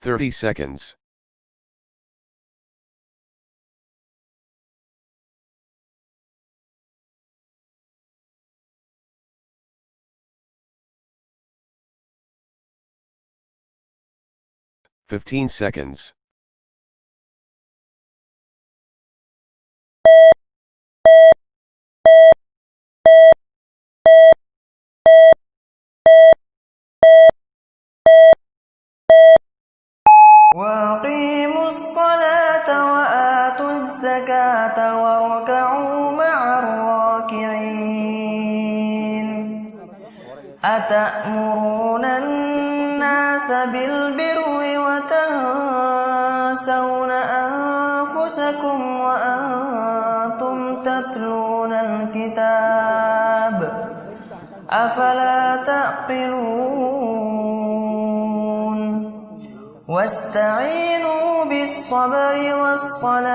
30 seconds. Fifteen seconds. وأقيموا الصلاة وآتوا الزكاة واركعوا مع الراكعين أتأمرون الناس بالبر وتنسون أنفسكم وأنتم تتلون الكتاب أفلا تعقلون واستعينوا بالصبر والصلاة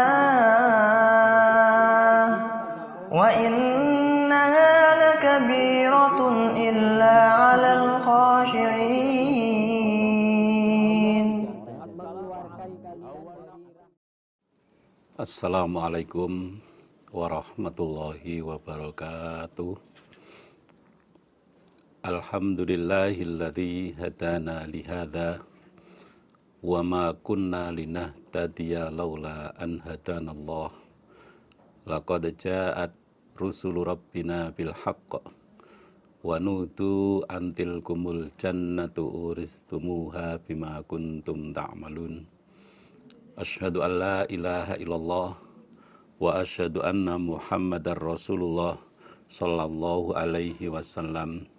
وإنها لكبيرة إلا على الخاشعين. Assalamualaikum warahmatullahi wabarakatuh. Alhamdulillahilladzi hadana lihada wa ma kunna linahtadiya laula an hadanallah. Laqad ja'at rusulu rabbina bil haqq wa nudu antil kumul jannatu uristumuha bima kuntum ta'malun. Asyhadu an la ilaha illallah wa asyhadu anna Muhammadar Rasulullah sallallahu alaihi wasallam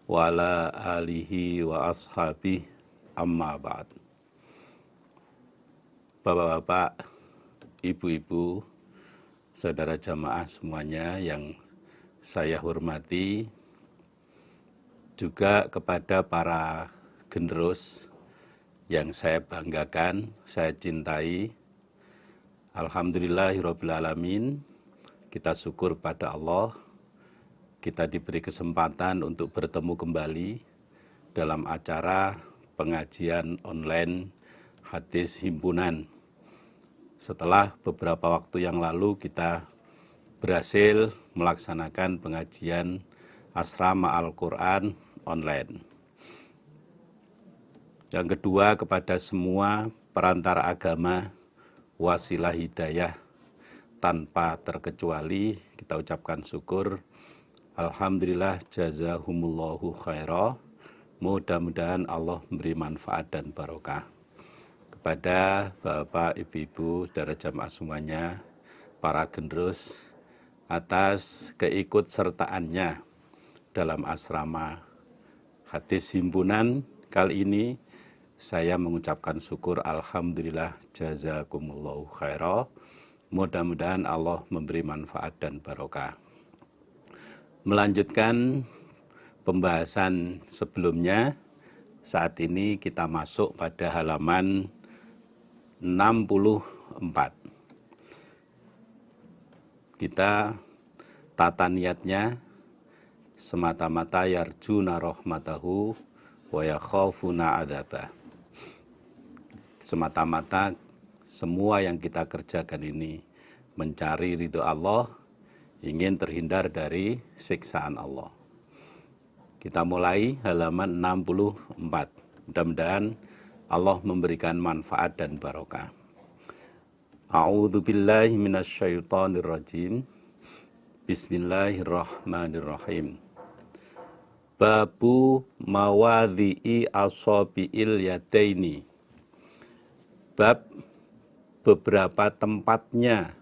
wa ala alihi wa ashabihi amma ba'd. Bapak-bapak, ibu-ibu, saudara jamaah semuanya yang saya hormati, juga kepada para generus yang saya banggakan, saya cintai. Alhamdulillahirrabbilalamin, kita syukur pada Allah, kita diberi kesempatan untuk bertemu kembali dalam acara pengajian online hadis himpunan. Setelah beberapa waktu yang lalu kita berhasil melaksanakan pengajian asrama Al-Quran online. Yang kedua, kepada semua perantara agama, wasilah hidayah tanpa terkecuali kita ucapkan syukur. Alhamdulillah jazahumullahu khairah. Mudah-mudahan Allah memberi manfaat dan barokah. Kepada bapak, ibu-ibu, saudara jamaah semuanya, para generus, atas keikutsertaannya dalam asrama hadis himpunan kali ini, saya mengucapkan syukur. Alhamdulillah jazakumullahu khairah. Mudah-mudahan Allah memberi manfaat dan barokah. Melanjutkan pembahasan sebelumnya, saat ini kita masuk pada halaman 64. Kita tata niatnya semata-mata yarjuna rahmatahu wa yakhafuna adzabah. Semata-mata semua yang kita kerjakan ini mencari ridho Allah, ingin terhindar dari siksaan Allah. Kita mulai halaman 64. Mudah-mudahan Allah memberikan manfaat dan barokah. A'udzu billahi minasyaitonir rajim. Bismillahirrahmanirrahim. Babu mawadhi'i asabi'il yadaini. Bab beberapa tempatnya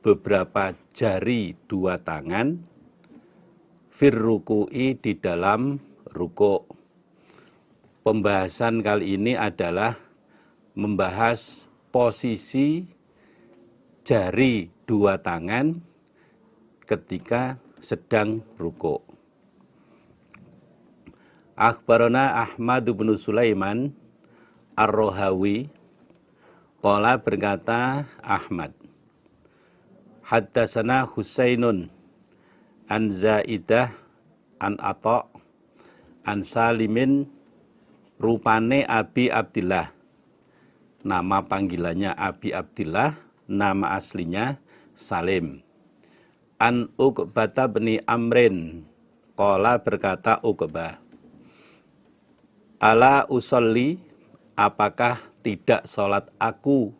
beberapa jari dua tangan firruku'i di dalam ruku'. Pembahasan kali ini adalah membahas posisi jari dua tangan ketika sedang ruku'. Akhbarana Ahmad bin Sulaiman Ar-Rohawi qala, berkata Ahmad, haddatsana Husainun an Zaidah an Atha an Salimin rupane Abi Abdillah nama panggilannya Abi Abdillah, nama aslinya Salim. An Uqbah bin Amrin, qala berkata Uqbah, ala usolli, apakah tidak sholat aku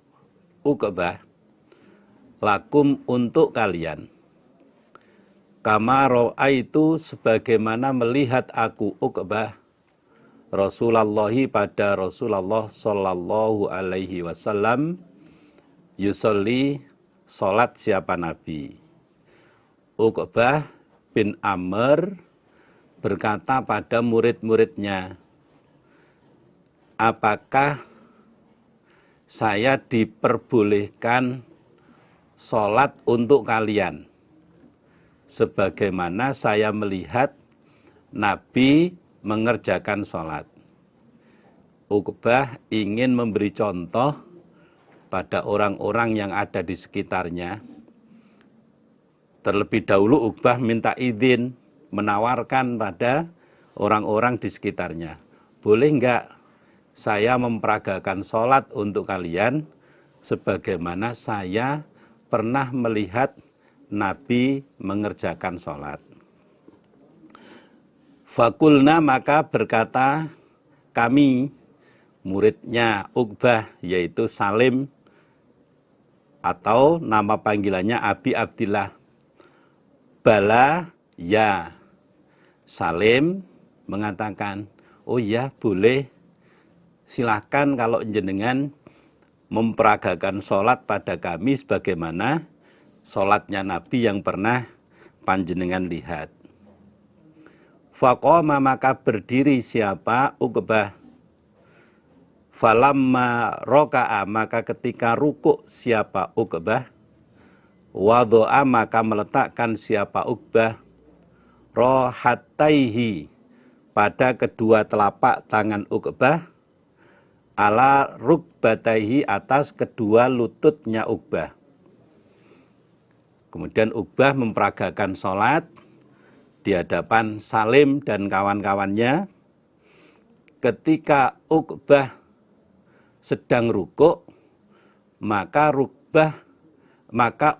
Uqbah lakum untuk kalian, kama ra'aitu sebagaimana melihat aku Uqbah Rasulullahi pada Rasulullah sallallahu alaihi wasallam yusolli sholat siapa Nabi. Uqbah bin Amr berkata pada murid-muridnya, apakah saya diperbolehkan sholat untuk kalian sebagaimana saya melihat Nabi mengerjakan sholat. Uqbah ingin memberi contoh pada orang-orang yang ada di sekitarnya. Terlebih dahulu Uqbah minta izin, menawarkan pada orang-orang di sekitarnya, boleh enggak saya memperagakan sholat untuk kalian sebagaimana saya pernah melihat Nabi mengerjakan sholat. Fakulna, maka berkata kami, muridnya Uqbah yaitu Salim atau nama panggilannya Abi Abdillah, bala ya. Salim mengatakan, oh ya boleh, silahkan kalau jenengan memperagakan sholat pada kami sebagaimana sholatnya Nabi yang pernah panjenengan lihat. Faqoma, maka berdiri siapa Uqbah. Falamma roka'a, maka ketika rukuk siapa Uqbah. Wadu'a, maka meletakkan siapa Uqbah rohataihi, pada kedua telapak tangan Uqbah, ala rukbataihi, atas kedua lututnya Uqbah. Kemudian Uqbah memperagakan sholat di hadapan Salim dan kawan-kawannya. Ketika Uqbah sedang rukuk, maka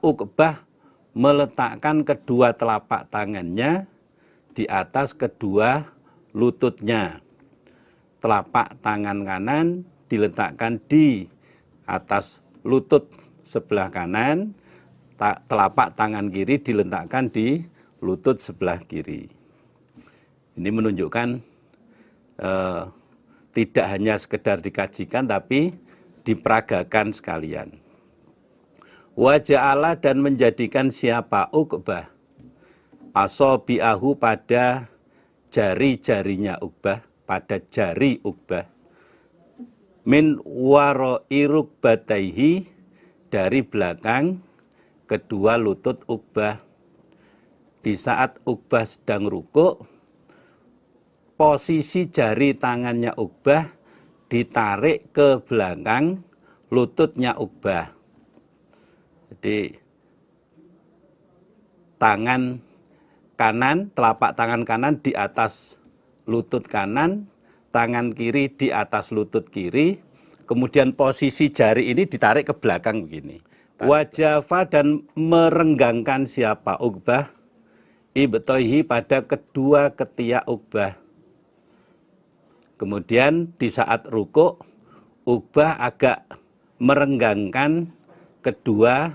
Uqbah meletakkan kedua telapak tangannya di atas kedua lututnya. Telapak tangan kanan diletakkan di atas lutut sebelah kanan, telapak tangan kiri diletakkan di lutut sebelah kiri. Ini menunjukkan tidak hanya sekedar dikajikan, tapi diperagakan sekalian. Wa ja'ala, dan menjadikan siapa Uqbah asobi'ahu, pada jari-jarinya Uqbah, pada jari Uqbah, min wara'i rukbataihi, dari belakang kedua lutut Uqbah. Di saat Uqbah sedang rukuk, posisi jari tangannya Uqbah ditarik ke belakang lututnya Uqbah. Jadi tangan kanan, telapak tangan kanan di atas lutut kanan, tangan kiri di atas lutut kiri, kemudian posisi jari ini ditarik ke belakang begini. Wajafa, dan merenggangkan siapa Uqbah ibtoihi, pada kedua ketiak Uqbah. Kemudian di saat rukuk, Uqbah agak merenggangkan kedua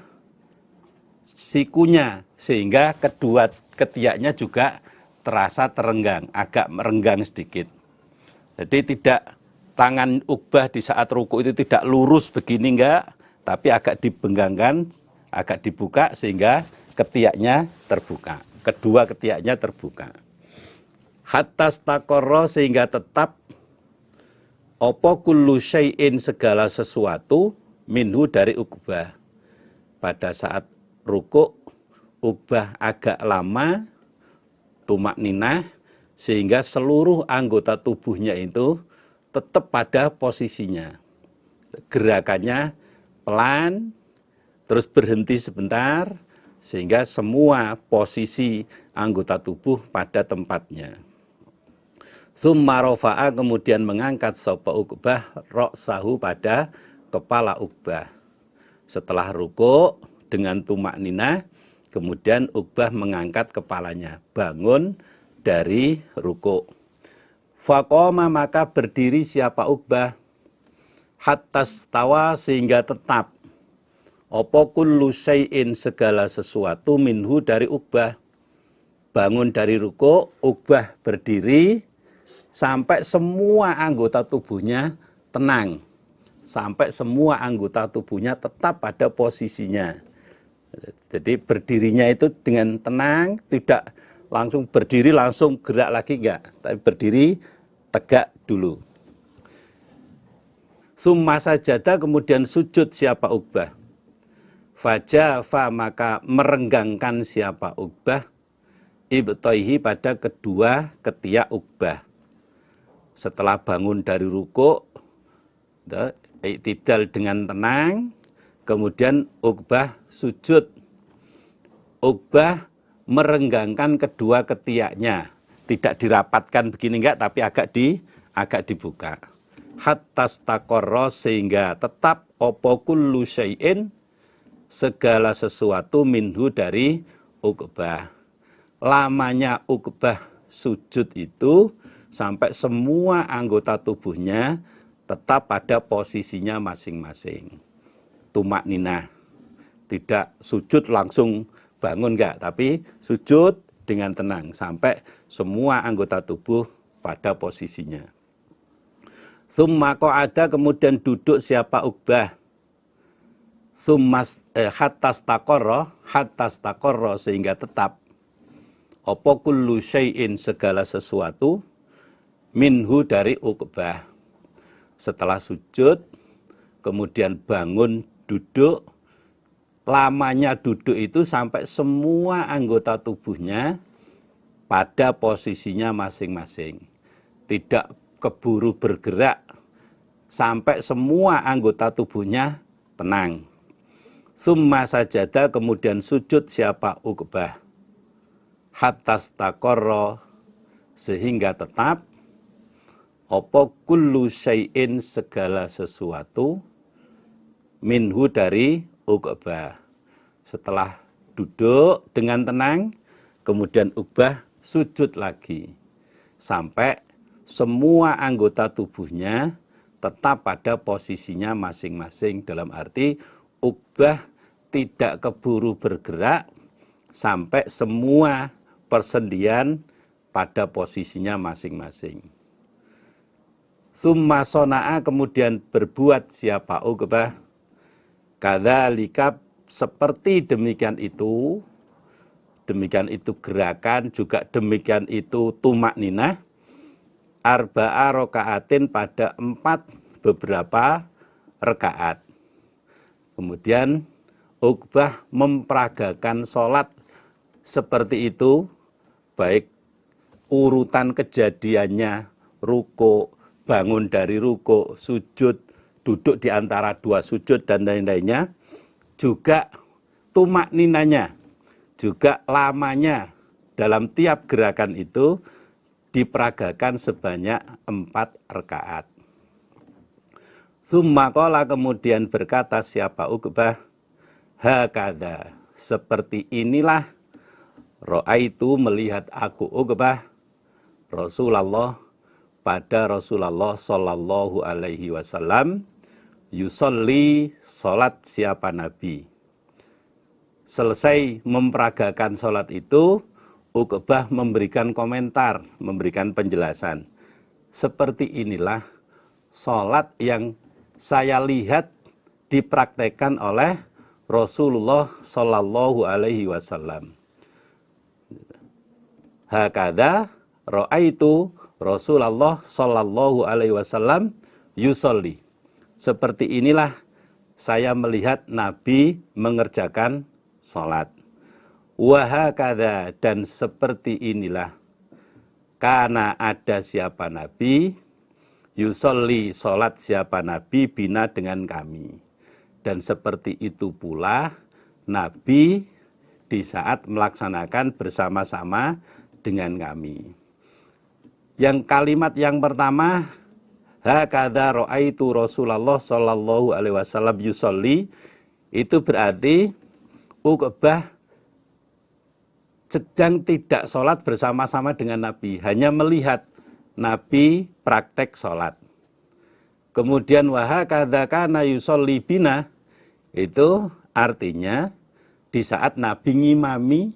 sikunya, sehingga kedua ketiaknya juga terasa terenggang, agak merenggang sedikit. Jadi tidak, tangan Uqbah di saat rukuk itu tidak lurus begini, enggak, tapi agak dibenggangkan, agak dibuka sehingga ketiaknya terbuka. Kedua ketiaknya terbuka. Hatta staqarra, sehingga tetap opo kullu syai'in, segala sesuatu, minhu, dari Uqbah. Pada saat rukuk, Uqbah agak lama tumakninah, sehingga seluruh anggota tubuhnya itu tetap pada posisinya. Gerakannya pelan, terus berhenti sebentar, sehingga semua posisi anggota tubuh pada tempatnya. Summa rofa'a, kemudian mengangkat sapa Uqbah ra'sahu, pada kepala Uqbah. Setelah ruku dengan tumak ninah, kemudian Uqbah mengangkat kepalanya, bangun dari ruku. Faqoma, maka berdiri siapa Uqbah, hatta stawa, sehingga tetap, apa kullu syai'in, segala sesuatu, minhu, dari Uqbah. Bangun dari ruku, Uqbah berdiri sampai semua anggota tubuhnya tenang, sampai semua anggota tubuhnya tetap pada posisinya. Jadi berdirinya itu dengan tenang, tidak langsung berdiri langsung gerak lagi, enggak, tapi berdiri tegak dulu. Summa sajada, kemudian sujud siapa Uqbah. Fajafa, maka merenggangkan siapa Uqbah, ibtaihi, pada kedua ketiak Uqbah. Setelah bangun dari ruku, iktidal dengan tenang, kemudian Uqbah sujud. Uqbah merenggangkan kedua ketiaknya, tidak dirapatkan begini enggak, tapi agak dibuka. Hatta staqarra, sehingga tetap, apa kullu syai'in, segala sesuatu, minhu, dari Uqbah. Lamanya Uqbah sujud itu sampai semua anggota tubuhnya tetap pada posisinya masing-masing. Tumak ninah, tidak sujud langsung bangun enggak, tapi sujud dengan tenang sampai semua anggota tubuh pada posisinya. Summa qa'ada, kemudian duduk siapa Uqbah. Hatta staqarra, sehingga tetap, apa kullu syai'in, segala sesuatu, minhu, dari Uqbah. Setelah sujud, kemudian bangun duduk, lamanya duduk itu sampai semua anggota tubuhnya pada posisinya masing-masing. Tidak keburu bergerak, sampai semua anggota tubuhnya tenang. Summa sajada, kemudian sujud siapa Uqbah. Hatta staqarra, sehingga tetap, apa kullu syai'in, segala sesuatu, minhu, dari Uqbah. Setelah duduk dengan tenang, kemudian Uqbah sujud lagi sampai semua anggota tubuhnya tetap pada posisinya masing-masing. Dalam arti Uqbah tidak keburu bergerak sampai semua persendian pada posisinya masing-masing. Summa sona'a, kemudian berbuat siapa Uqbah, kadzalika, seperti demikian itu gerakan, juga demikian itu tumak ninah, arba'a rokaatin, pada 4 beberapa rekaat. Kemudian Uqbah memperagakan sholat seperti itu, baik urutan kejadiannya, ruku, bangun dari ruku, sujud, duduk di antara 2 sujud, dan lain-lainnya, juga tumak ninanya, juga lamanya dalam tiap gerakan itu diperagakan sebanyak 4 rakaat. Summa qala, kemudian berkata siapa Uqbah, hakadha, seperti inilah, ra'aitu, melihat aku Uqbah, Rasulullah, pada Rasulullah sallallahu alaihi wasallam, yusolli, sholat siapa Nabi. Selesai memperagakan sholat itu, Uqbah memberikan komentar, memberikan penjelasan. Seperti inilah sholat yang saya lihat dipraktekkan oleh Rasulullah sallallahu alaihi wasallam. Hakadha ra'aitu Rasulullah sallallahu alaihi wasallam yusolli. Seperti inilah saya melihat Nabi mengerjakan sholat. Wahakadha, dan seperti inilah, karena ada siapa Nabi, yusolli, sholat siapa Nabi, bina, dengan kami. Dan seperti itu pula Nabi di saat melaksanakan bersama-sama dengan kami. Yang kalimat yang pertama, hakadza ra'aitu Rasulullah sallallahu alaihi wasallam yusolli, itu berarti Uqbah sedang tidak sholat bersama-sama dengan Nabi, hanya melihat Nabi praktek sholat. Kemudian wa hakadza kana yusolli bina, itu artinya di saat Nabi ngimami,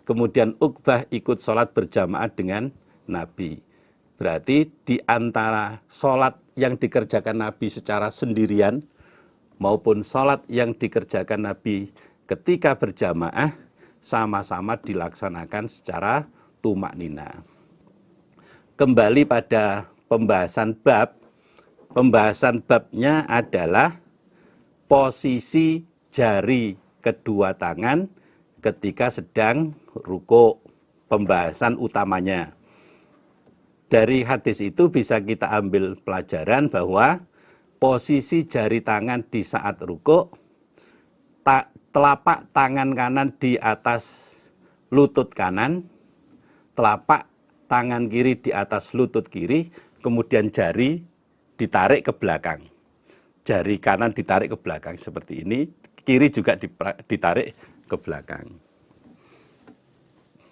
kemudian Uqbah ikut sholat berjamaah dengan Nabi. Berarti di antara sholat yang dikerjakan Nabi secara sendirian maupun sholat yang dikerjakan Nabi ketika berjamaah sama-sama dilaksanakan secara tumak nina. Kembali pada pembahasan bab, pembahasan babnya adalah posisi jari kedua tangan ketika sedang rukuk, pembahasan utamanya. Dari hadis itu bisa kita ambil pelajaran bahwa posisi jari tangan di saat rukuk, telapak tangan kanan di atas lutut kanan, telapak tangan kiri di atas lutut kiri, kemudian jari ditarik ke belakang. Jari kanan ditarik ke belakang seperti ini, kiri juga ditarik ke belakang.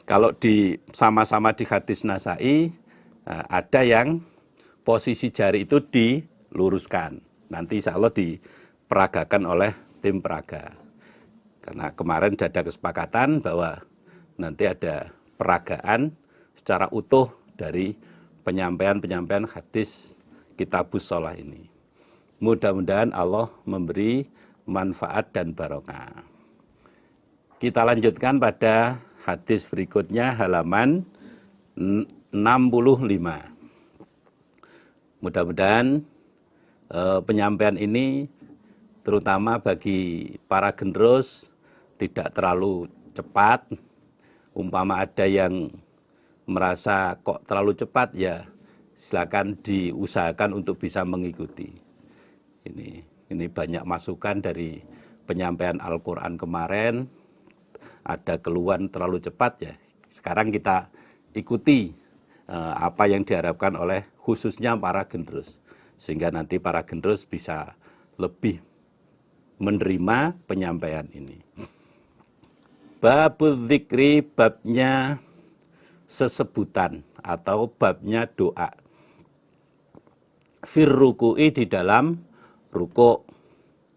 Kalau sama-sama di hadis Nasai, ada yang posisi jari itu diluruskan. Nanti insya Allah diperagakan oleh tim peraga. Karena kemarin sudah ada kesepakatan bahwa nanti ada peragaan secara utuh dari penyampaian-penyampaian hadis Kitabus Shalah ini. Mudah-mudahan Allah memberi manfaat dan barokah. Kita lanjutkan pada hadis berikutnya, halaman 65. Mudah-mudahan penyampaian ini terutama bagi para generus tidak terlalu cepat. Umpama ada yang merasa kok terlalu cepat, ya silakan diusahakan untuk bisa mengikuti. Ini banyak masukan dari penyampaian Al-Quran kemarin, ada keluhan terlalu cepat, ya sekarang kita ikuti apa yang diharapkan oleh khususnya para generus, sehingga nanti para generus bisa lebih menerima penyampaian ini. Babul dzikri, babnya sesebutan atau babnya doa. Fir ruku'i, di dalam rukuk.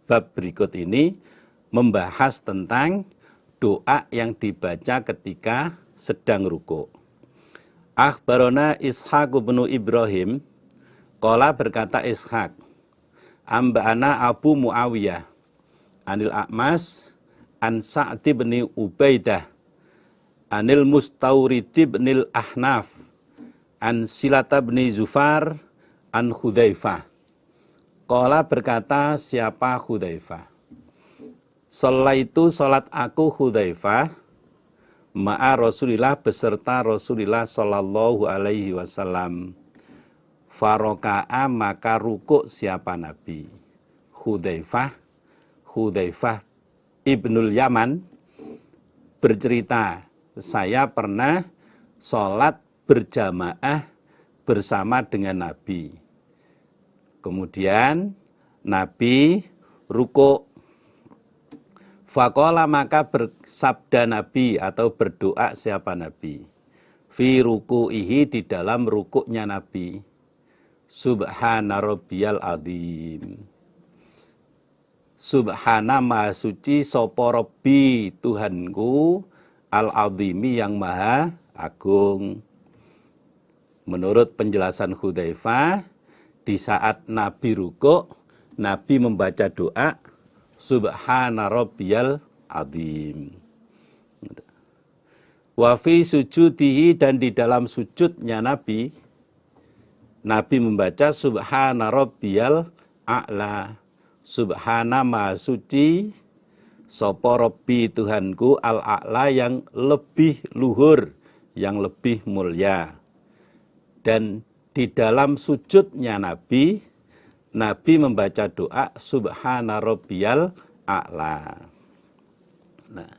Bab berikut ini membahas tentang doa yang dibaca ketika sedang rukuk. Akhbarona Ishaq bin Ibrahim, qala berkata Ishaq, amba'ana Abu Muawiyah, anil A'mas, an Sa'd bin Ubaidah, anil Mustawrid bin Ahnaf, an Silata bin Zufar, an Hudzaifah. Qala berkata siapa Hudzaifah? Sholaitu sholat aku Hudzaifah, ma'a Rasulillah beserta Rasulillah sallallahu alaihi wasallam. Faroka'a, maka rukuk siapa Nabi? Hudzaifah ibnul Yaman bercerita, saya pernah sholat berjamaah bersama dengan Nabi. Kemudian Nabi rukuk. Faqala, maka bersabda Nabi atau berdoa siapa Nabi? Fi ruku'ihi, di dalam rukuknya Nabi. Subhana rabbiyal azim. Subhana, maha suci, sopo Rabbi, Tuhanku, al-azimi, yang maha agung. Menurut penjelasan Hudzaifah, di saat Nabi rukuk, Nabi membaca doa Subhana rabbiyal azim. Wa fi sujudihi, dan di dalam sujudnya Nabi, Nabi membaca Subhana rabbiyal a'la. Subhana, maha suci, sopo Rabbi, Tuhanku, al-a'la, yang lebih luhur, yang lebih mulia. Dan di dalam sujudnya Nabi, Nabi membaca doa Subhana rabbiyal a'la. Nah,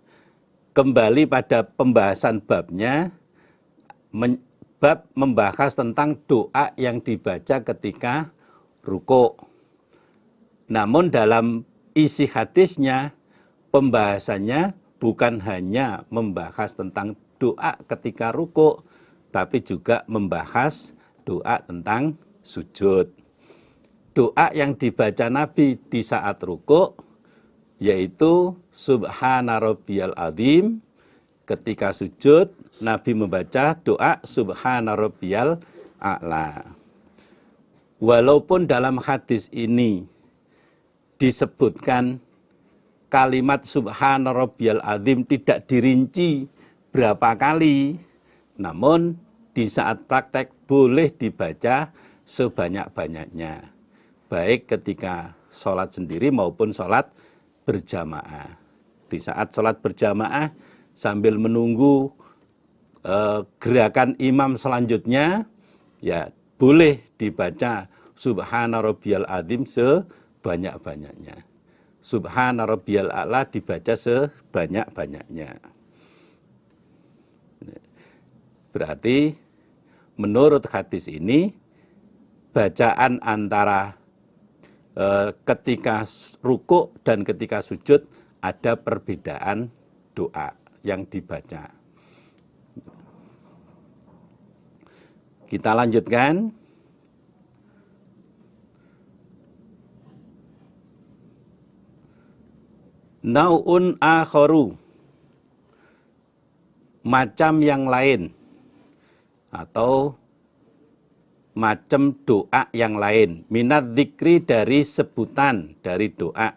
kembali pada pembahasan babnya, bab membahas tentang doa yang dibaca ketika rukuk. Namun dalam isi hadisnya, pembahasannya bukan hanya membahas tentang doa ketika rukuk, tapi juga membahas doa tentang sujud. Doa yang dibaca Nabi di saat rukuk yaitu Subhana Rabbiyal Azim. Ketika sujud, Nabi membaca doa Subhana Rabbiyal A'la. Walaupun dalam hadis ini disebutkan kalimat Subhana Rabbiyal Azim tidak dirinci berapa kali, namun di saat praktek boleh dibaca sebanyak-banyaknya, baik ketika sholat sendiri maupun sholat berjamaah. Di saat sholat berjamaah sambil menunggu gerakan imam selanjutnya, ya boleh dibaca Subhana Rabbiyal Azim sebanyak-banyaknya. Subhana Rabbiyal A'la dibaca sebanyak-banyaknya. Berarti menurut hadis ini, bacaan antara ketika rukuk dan ketika sujud ada perbedaan doa yang dibaca. Kita lanjutkan. Nau'un akharu, macam yang lain atau macam doa yang lain, minat dzikri dari sebutan dari doa,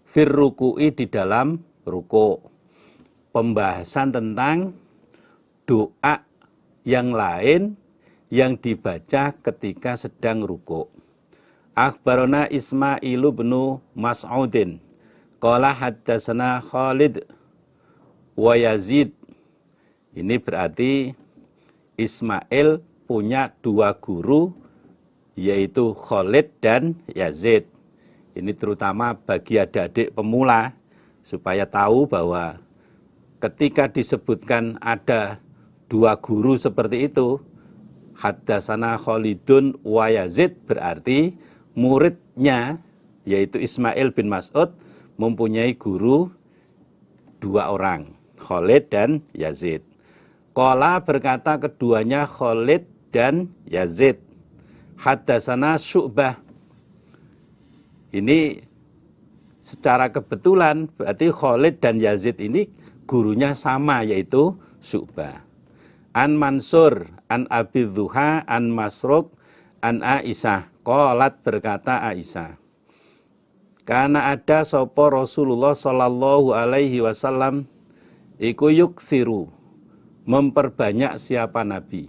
fir ruku'i di dalam ruku'. Pembahasan tentang doa yang lain yang dibaca ketika sedang ruku'. Akhbarona Ismailu bin Mas'udin qala haddatsana Khalid wa Yazid. Ini berarti Ismail punya dua guru, yaitu Khalid dan Yazid. Ini terutama bagi adik-adik pemula, supaya tahu bahwa ketika disebutkan ada dua guru seperti itu, haddatsana Khalidun wa Yazid, berarti muridnya, yaitu Ismail bin Mas'ud, mempunyai guru dua orang, Khalid dan Yazid. Qala berkata keduanya Khalid dan Yazid, haddatsana Syu'bah. Ini secara kebetulan berarti Khalid dan Yazid ini gurunya sama, yaitu Syu'bah. An Mansur, an Abi Dhuha, an Masruq, an Aisyah. Qalat berkata Aisyah, karena ada sapa Rasulullah sallallahu alaihi wasallam iku yuksiru, memperbanyak siapa Nabi,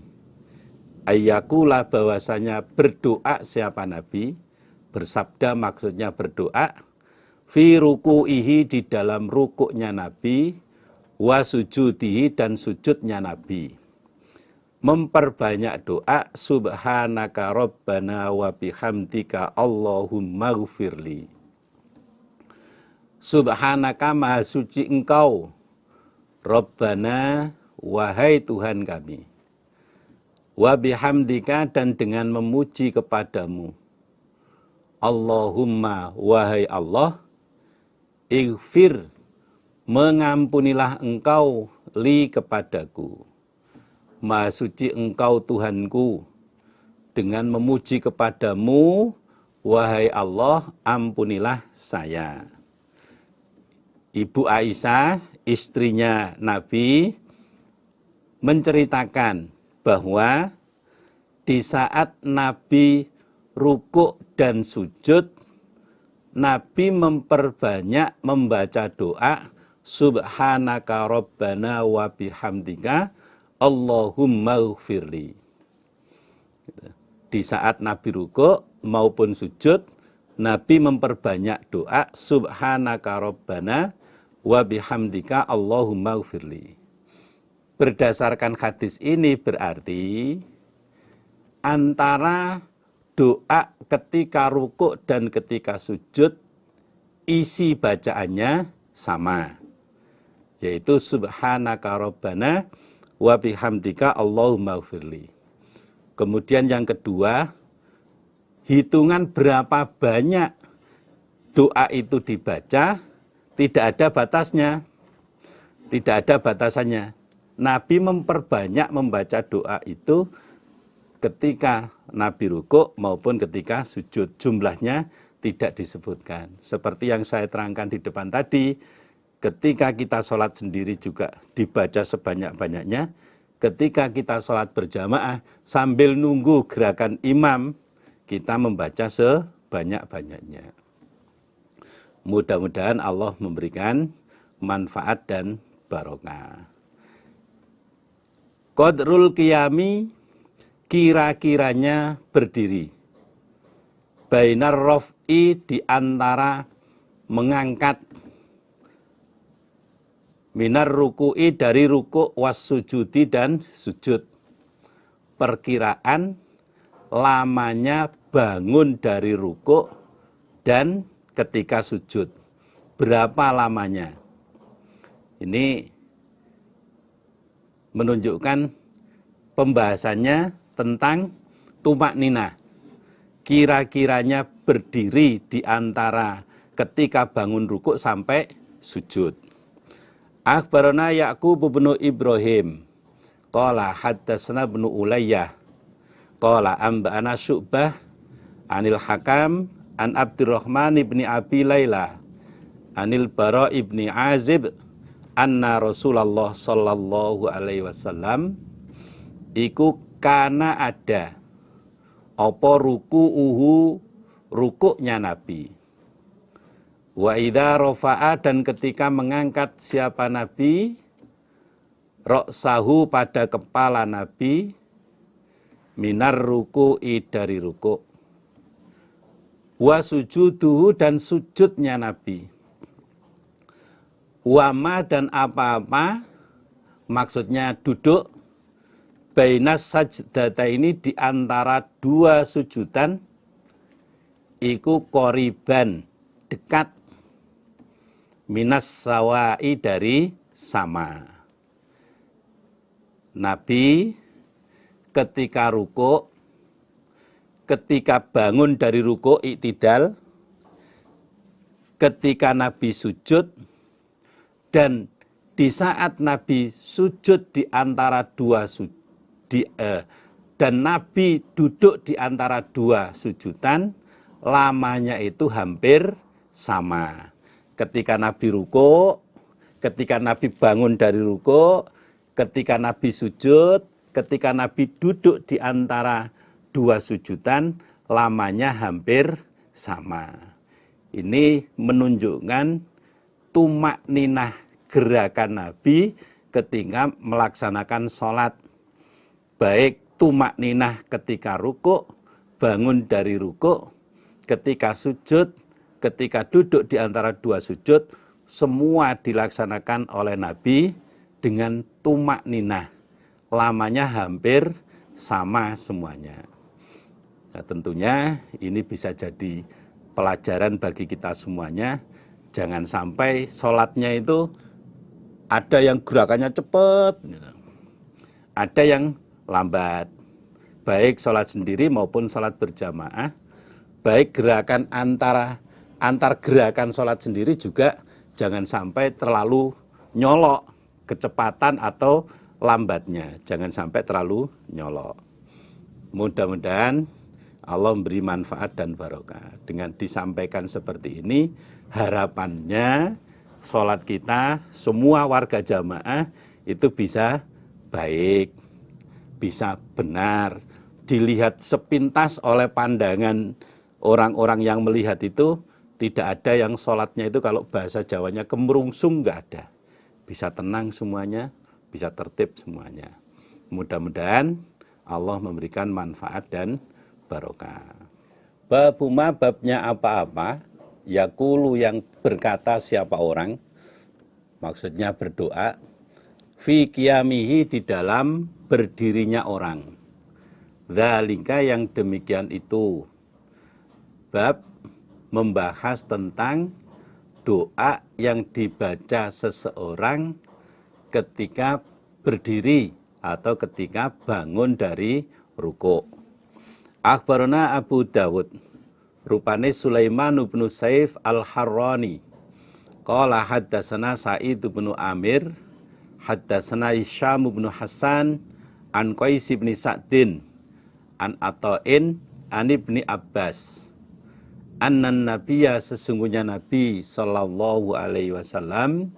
ayyakula bahwasanya berdoa siapa Nabi, bersabda maksudnya berdoa, fi ruku'ihi di dalam rukuknya Nabi, wa sujudihi dan sujudnya Nabi. Memperbanyak doa subhanaka rabbana wa bihamdika Allahumma ghfirli. Subhanaka maha suci engkau, Rabbana wahai Tuhan kami, wa bihamdika dan dengan memuji kepadamu, Allahumma wahai Allah, ighfir mengampunilah engkau li kepadaku. Maha suci engkau Tuhanku, dengan memuji kepadamu, wahai Allah, ampunilah saya. Ibu Aisyah, istrinya Nabi, menceritakan bahwa di saat Nabi rukuk dan sujud, Nabi memperbanyak membaca doa Subhanaka Rabbana wa bihamdika Allahumma ghfirli. Di saat Nabi rukuk maupun sujud, Nabi memperbanyak doa Subhanaka Rabbana wa bihamdika Allahumma ghfirli. Berdasarkan hadis ini berarti antara doa ketika rukuk dan ketika sujud isi bacaannya sama, yaitu Subhanaka Rabbana wa bihamdika Allahumma ghfirli. Kemudian yang kedua, hitungan berapa banyak doa itu dibaca, tidak ada batasnya, tidak ada batasannya. Nabi memperbanyak membaca doa itu ketika Nabi rukuk maupun ketika sujud. Jumlahnya tidak disebutkan. Seperti yang saya terangkan di depan tadi, ketika kita sholat sendiri juga dibaca sebanyak-banyaknya. Ketika kita sholat berjamaah sambil nunggu gerakan imam, kita membaca sebanyak-banyaknya. Mudah-mudahan Allah memberikan manfaat dan barokah. Qadrul qiyami, kira-kiranya berdiri. Bainar raf'i, di antara mengangkat, minar ruku'i, dari rukuk, was sujudi, dan sujud. Perkiraan lamanya bangun dari rukuk dan ketika sujud. Berapa lamanya? Ini menunjukkan pembahasannya tentang tumak ninah. Kira-kiranya berdiri di antara ketika bangun rukuk sampai sujud. Akhbarana Ya'qub bin Ibrahim qala haddatsana ibnu Ulayyah qala amba'ana Syu'bah anil Hakam an Abdurrahman ibni Abi Laila anil Bara ibni Azib anna Rasulullah sallallahu alaihi wasallam iku kana ada apa ruku'uhu, rukuknya Nabi. Wa idza rafa'a, dan ketika mengangkat siapa Nabi, ra'sahu, pada kepala Nabi, minar ruku'i, dari rukuk. Wa sujuduhu, dan sujudnya Nabi. Wama, dan apa-apa, maksudnya duduk, bainas sajdata, ini di antara dua sujudan, iku qoriban, dekat, minas sawai, dari sama. Nabi ketika rukuk, ketika bangun dari rukuk, iktidal, ketika Nabi sujud, dan di saat Nabi sujud di antara dua dan Nabi duduk di antara dua sujudan, lamanya itu hampir sama. Ketika Nabi rukuk, ketika Nabi bangun dari rukuk, ketika Nabi sujud, ketika Nabi duduk di antara dua sujudan, lamanya hampir sama. Ini menunjukkan tumak ninah gerakan Nabi ketika melaksanakan sholat. Baik tumak ninah ketika rukuk, bangun dari rukuk, ketika sujud, ketika duduk di antara dua sujud, semua dilaksanakan oleh Nabi dengan tumak ninah. Lamanya hampir sama semuanya. Nah, tentunya ini bisa jadi pelajaran bagi kita semuanya. Jangan sampai sholatnya itu ada yang gerakannya cepat, ada yang lambat. Baik sholat sendiri maupun sholat berjamaah. Baik gerakan antar gerakan sholat sendiri juga jangan sampai terlalu nyolok kecepatan atau lambatnya. Jangan sampai terlalu nyolok. Mudah-mudahan Allah memberi manfaat dan barokah. Dengan disampaikan seperti ini, harapannya sholat kita, semua warga jamaah itu bisa baik, bisa benar, dilihat sepintas oleh pandangan orang-orang yang melihat itu. Tidak ada yang sholatnya itu kalau bahasa Jawanya kemerungsung, nggak ada. Bisa tenang semuanya, bisa tertib semuanya. Mudah-mudahan Allah memberikan manfaat dan barokah. Babuma, babnya apa-apa, yaqulu, yang berkata siapa orang, maksudnya berdoa, fi qiyamihi, di dalam berdirinya orang. Dzalika, yang demikian itu. Bab membahas tentang doa yang dibaca seseorang ketika berdiri atau ketika bangun dari rukuk. Akhbarana Abu Dawud, rupane Sulaiman bin Saif Al-Harrani. Qala haddatsana Sa'id bin Amir, haddatsana Hisyam bin Hasan, an Qais bin Sa'din, an Ata'in, an Ibni Abbas. Annan Nabiyya, sesungguhnya Nabi sallallahu alaihi wasallam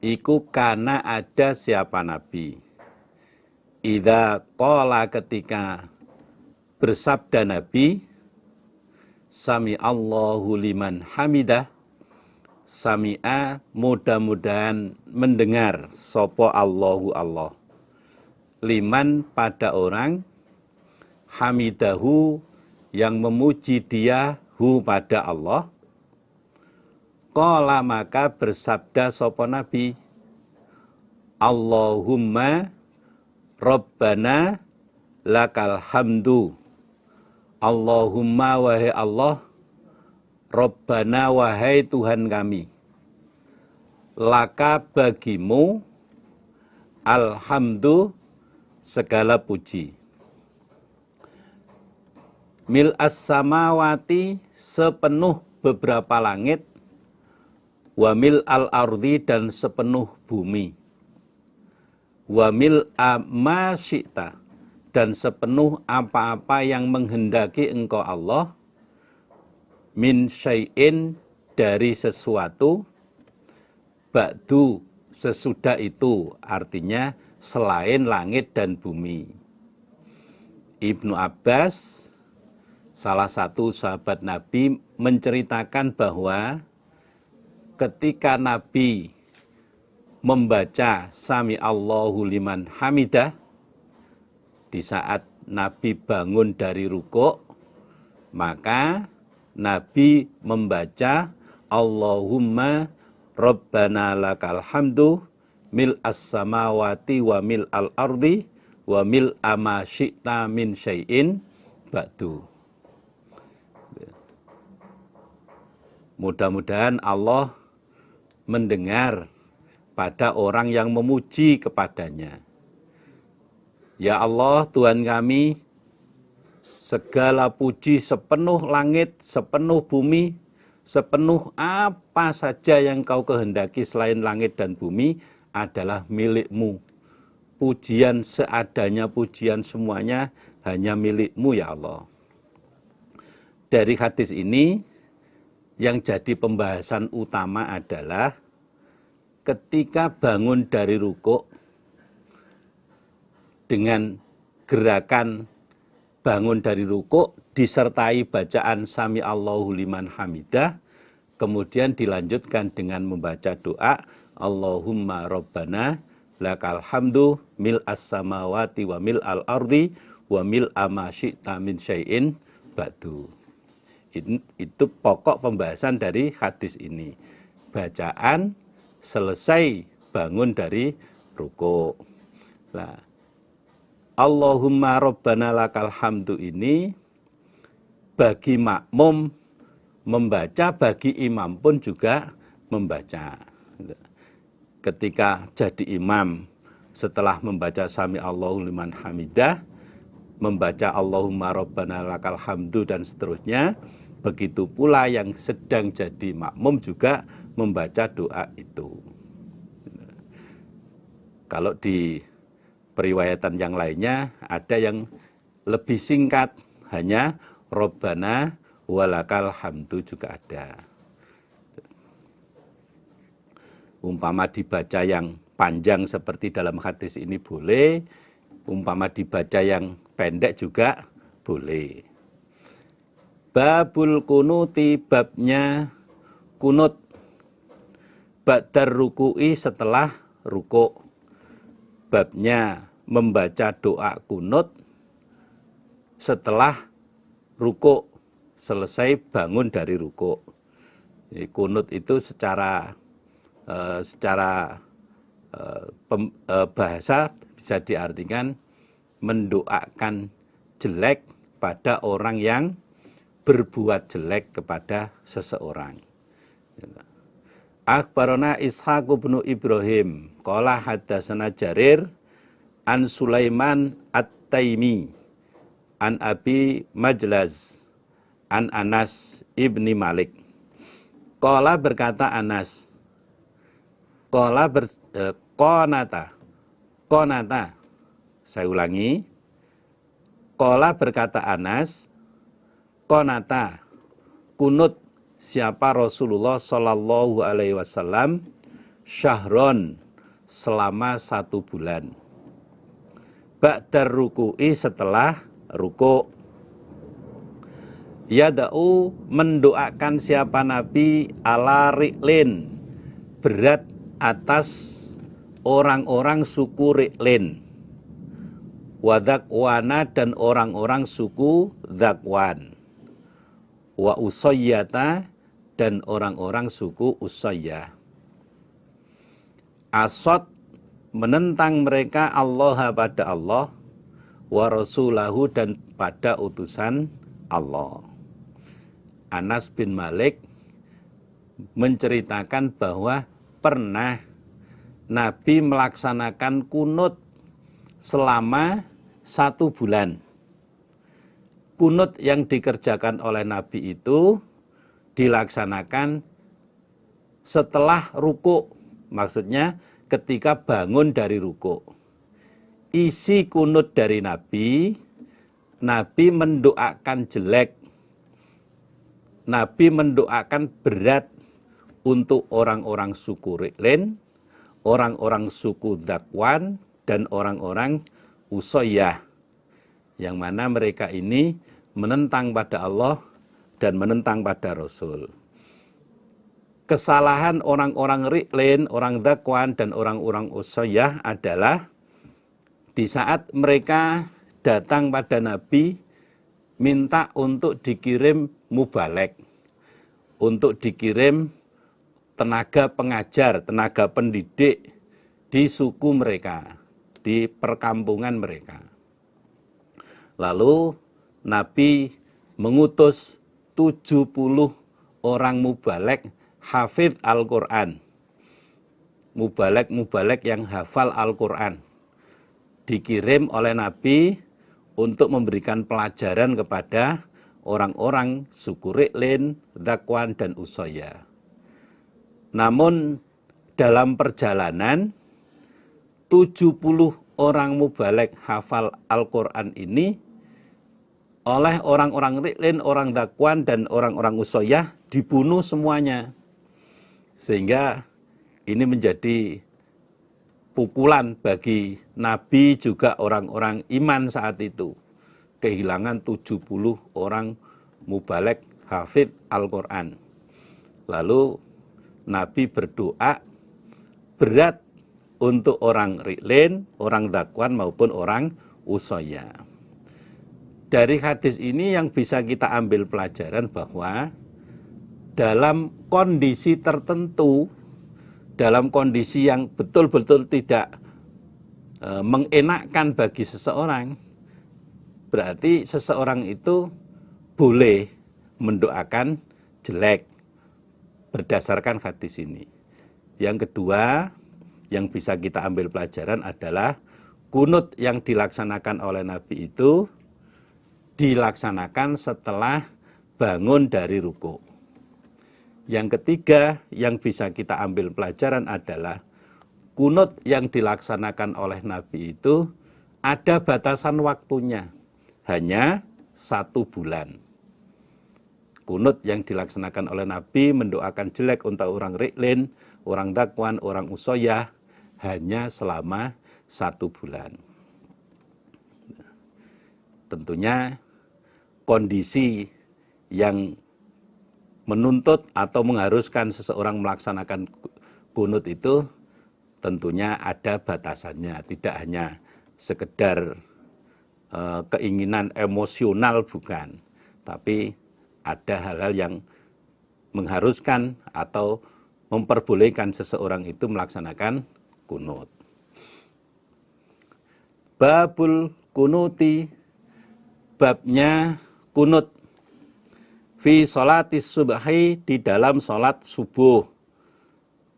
iku kana ada siapa Nabi. Idza qala, ketika bersabda Nabi, sami Allahu liman hamidah, sami'a mudah-mudahan mendengar sopo Allahu Allah, liman pada orang, hamidahu yang memuji dia, hu pada Allah. Qala, maka bersabda sopo Nabi, Allahumma Rabbana lakal hamdu. Allahumma, wahai Allah, Rabbana, wahai Tuhan kami, laka bagimu, alhamdu segala puji. Mil as-samawati, sepenuh beberapa langit, wa mil al-ardi, dan sepenuh bumi, wa mil ma syi'ta, dan sepenuh apa-apa yang menghendaki engkau Allah, min syai'in, dari sesuatu, ba'du sesudah itu, artinya selain langit dan bumi. Ibnu Abbas, salah satu sahabat Nabi, menceritakan bahwa ketika Nabi membaca Sami Allahu liman hamidah, di saat Nabi bangun dari rukuk, maka Nabi membaca Allahumma Rabbana lakal hamdu mil as-samawati wa mil al-ardi wa mil ama syi'ta min syai'in ba'du. Mudah-mudahan Allah mendengar pada orang yang memuji kepadanya. Ya Allah, Tuhan kami, segala puji sepenuh langit, sepenuh bumi, sepenuh apa saja yang kau kehendaki selain langit dan bumi adalah milikmu. Pujian seadanya, pujian semuanya hanya milikmu ya Allah. Dari hadis ini, yang jadi pembahasan utama adalah ketika bangun dari rukuk, dengan gerakan bangun dari rukuk disertai bacaan Sami Allahu liman hamidah, kemudian dilanjutkan dengan membaca doa Allahumma Rabbana lakal hamdu mil as-samawati wa mil al-ardi wa mil ama syi'ta min syai'in ba'du. Itu pokok pembahasan dari hadis ini. Bacaan selesai bangun dari rukuk. Nah, Allahumma Rabbana lakal hamdu ini bagi makmum membaca, bagi imam pun juga membaca. Ketika jadi imam, setelah membaca Sami Allahu liman hamidah, membaca Allahumma Rabbana lakal hamdu dan seterusnya, begitu pula yang sedang jadi makmum juga membaca doa itu. Kalau di periwayatan yang lainnya ada yang lebih singkat, hanya Rabbana walakal hamdu juga ada. Umpama dibaca yang panjang seperti dalam hadis ini boleh, umpama dibaca yang pendek juga boleh. Babul kunuti, babnya kunut, ba'dar ruku'i, setelah rukuk. Babnya membaca doa kunut setelah rukuk, selesai bangun dari rukuk. Jadi kunut itu secara bahasa bisa diartikan mendoakan jelek pada orang yang berbuat jelek kepada seseorang. Akhbarana Ishaq bin Ibrahim qala haddatsana Jarir an Sulaiman At-Taimi an Abi Majlaz an Anas ibni Malik. Qala berkata Anas, Qonata. Saya ulangi. Qala berkata Anas, Qonata, kunut siapa Rasulullah Shallallahu Alaihi Wasallam syahron selama 1 bulan. Ba'dar ruku'i setelah ruku'. Yada'u mendoakan siapa Nabi ala ri'lin, berat atas orang-orang suku Ri'lin, wa Dzakwana dan orang-orang suku Dzakwan, wa Usayyata dan orang-orang suku Usayyah. Asad menentang mereka Allah pada Allah, wa Rasulahu dan pada utusan Allah. Anas bin Malik menceritakan bahwa pernah Nabi melaksanakan kunut selama 1 bulan. Kunut yang dikerjakan oleh Nabi itu dilaksanakan setelah ruku', maksudnya ketika bangun dari ruku'. Isi kunut dari Nabi mendoakan jelek, Nabi mendoakan berat untuk orang-orang suku Ri'lin, orang-orang suku Dzakwan, dan orang-orang Usayyah, yang mana mereka ini menentang pada Allah dan menentang pada Rasul. Kesalahan orang-orang Ri'lin, orang Dzakwan, dan orang-orang Usayyah adalah di saat mereka datang pada Nabi minta untuk dikirim mubalek, untuk dikirim tenaga pengajar, tenaga pendidik di suku mereka, di perkampungan mereka. Lalu Nabi mengutus 70 orang mubalek hafidh Al-Quran, mubalek yang hafal Al-Quran, dikirim oleh Nabi untuk memberikan pelajaran kepada orang-orang suku Ri'lin, Dzakwan, dan Usayyah. Namun dalam perjalanan 70 orang mubalek hafal Al-Quran ini oleh orang-orang Ri'lin, orang Dzakwan, dan orang-orang Usayyah dibunuh semuanya. Sehingga ini menjadi pukulan bagi Nabi juga orang-orang iman saat itu. Kehilangan 70 orang mubalek hafidh Al-Quran. Lalu Nabi berdoa berat untuk orang Ri'lin, orang Dzakwan maupun orang Usayyah. Dari hadis ini yang bisa kita ambil pelajaran bahwa dalam kondisi tertentu, dalam kondisi yang betul-betul tidak mengenakkan bagi seseorang, berarti seseorang itu boleh mendoakan jelek berdasarkan hadis ini. Yang kedua yang bisa kita ambil pelajaran adalah kunut yang dilaksanakan oleh Nabi itu dilaksanakan setelah bangun dari ruku'. Yang ketiga yang bisa kita ambil pelajaran adalah kunut yang dilaksanakan oleh Nabi itu ada batasan waktunya, hanya 1 bulan. Kunut yang dilaksanakan oleh Nabi mendoakan jelek untuk orang Ri'lin, orang Dzakwan, orang Usayyah hanya selama 1 bulan. Tentunya kondisi yang menuntut atau mengharuskan seseorang melaksanakan kunut itu tentunya ada batasannya, tidak hanya sekedar keinginan emosional, bukan, tapi ada hal-hal yang mengharuskan atau memperbolehkan seseorang itu melaksanakan kunut. Babul kunuti, babnya kunut fi sholatis subhi, di dalam sholat subuh.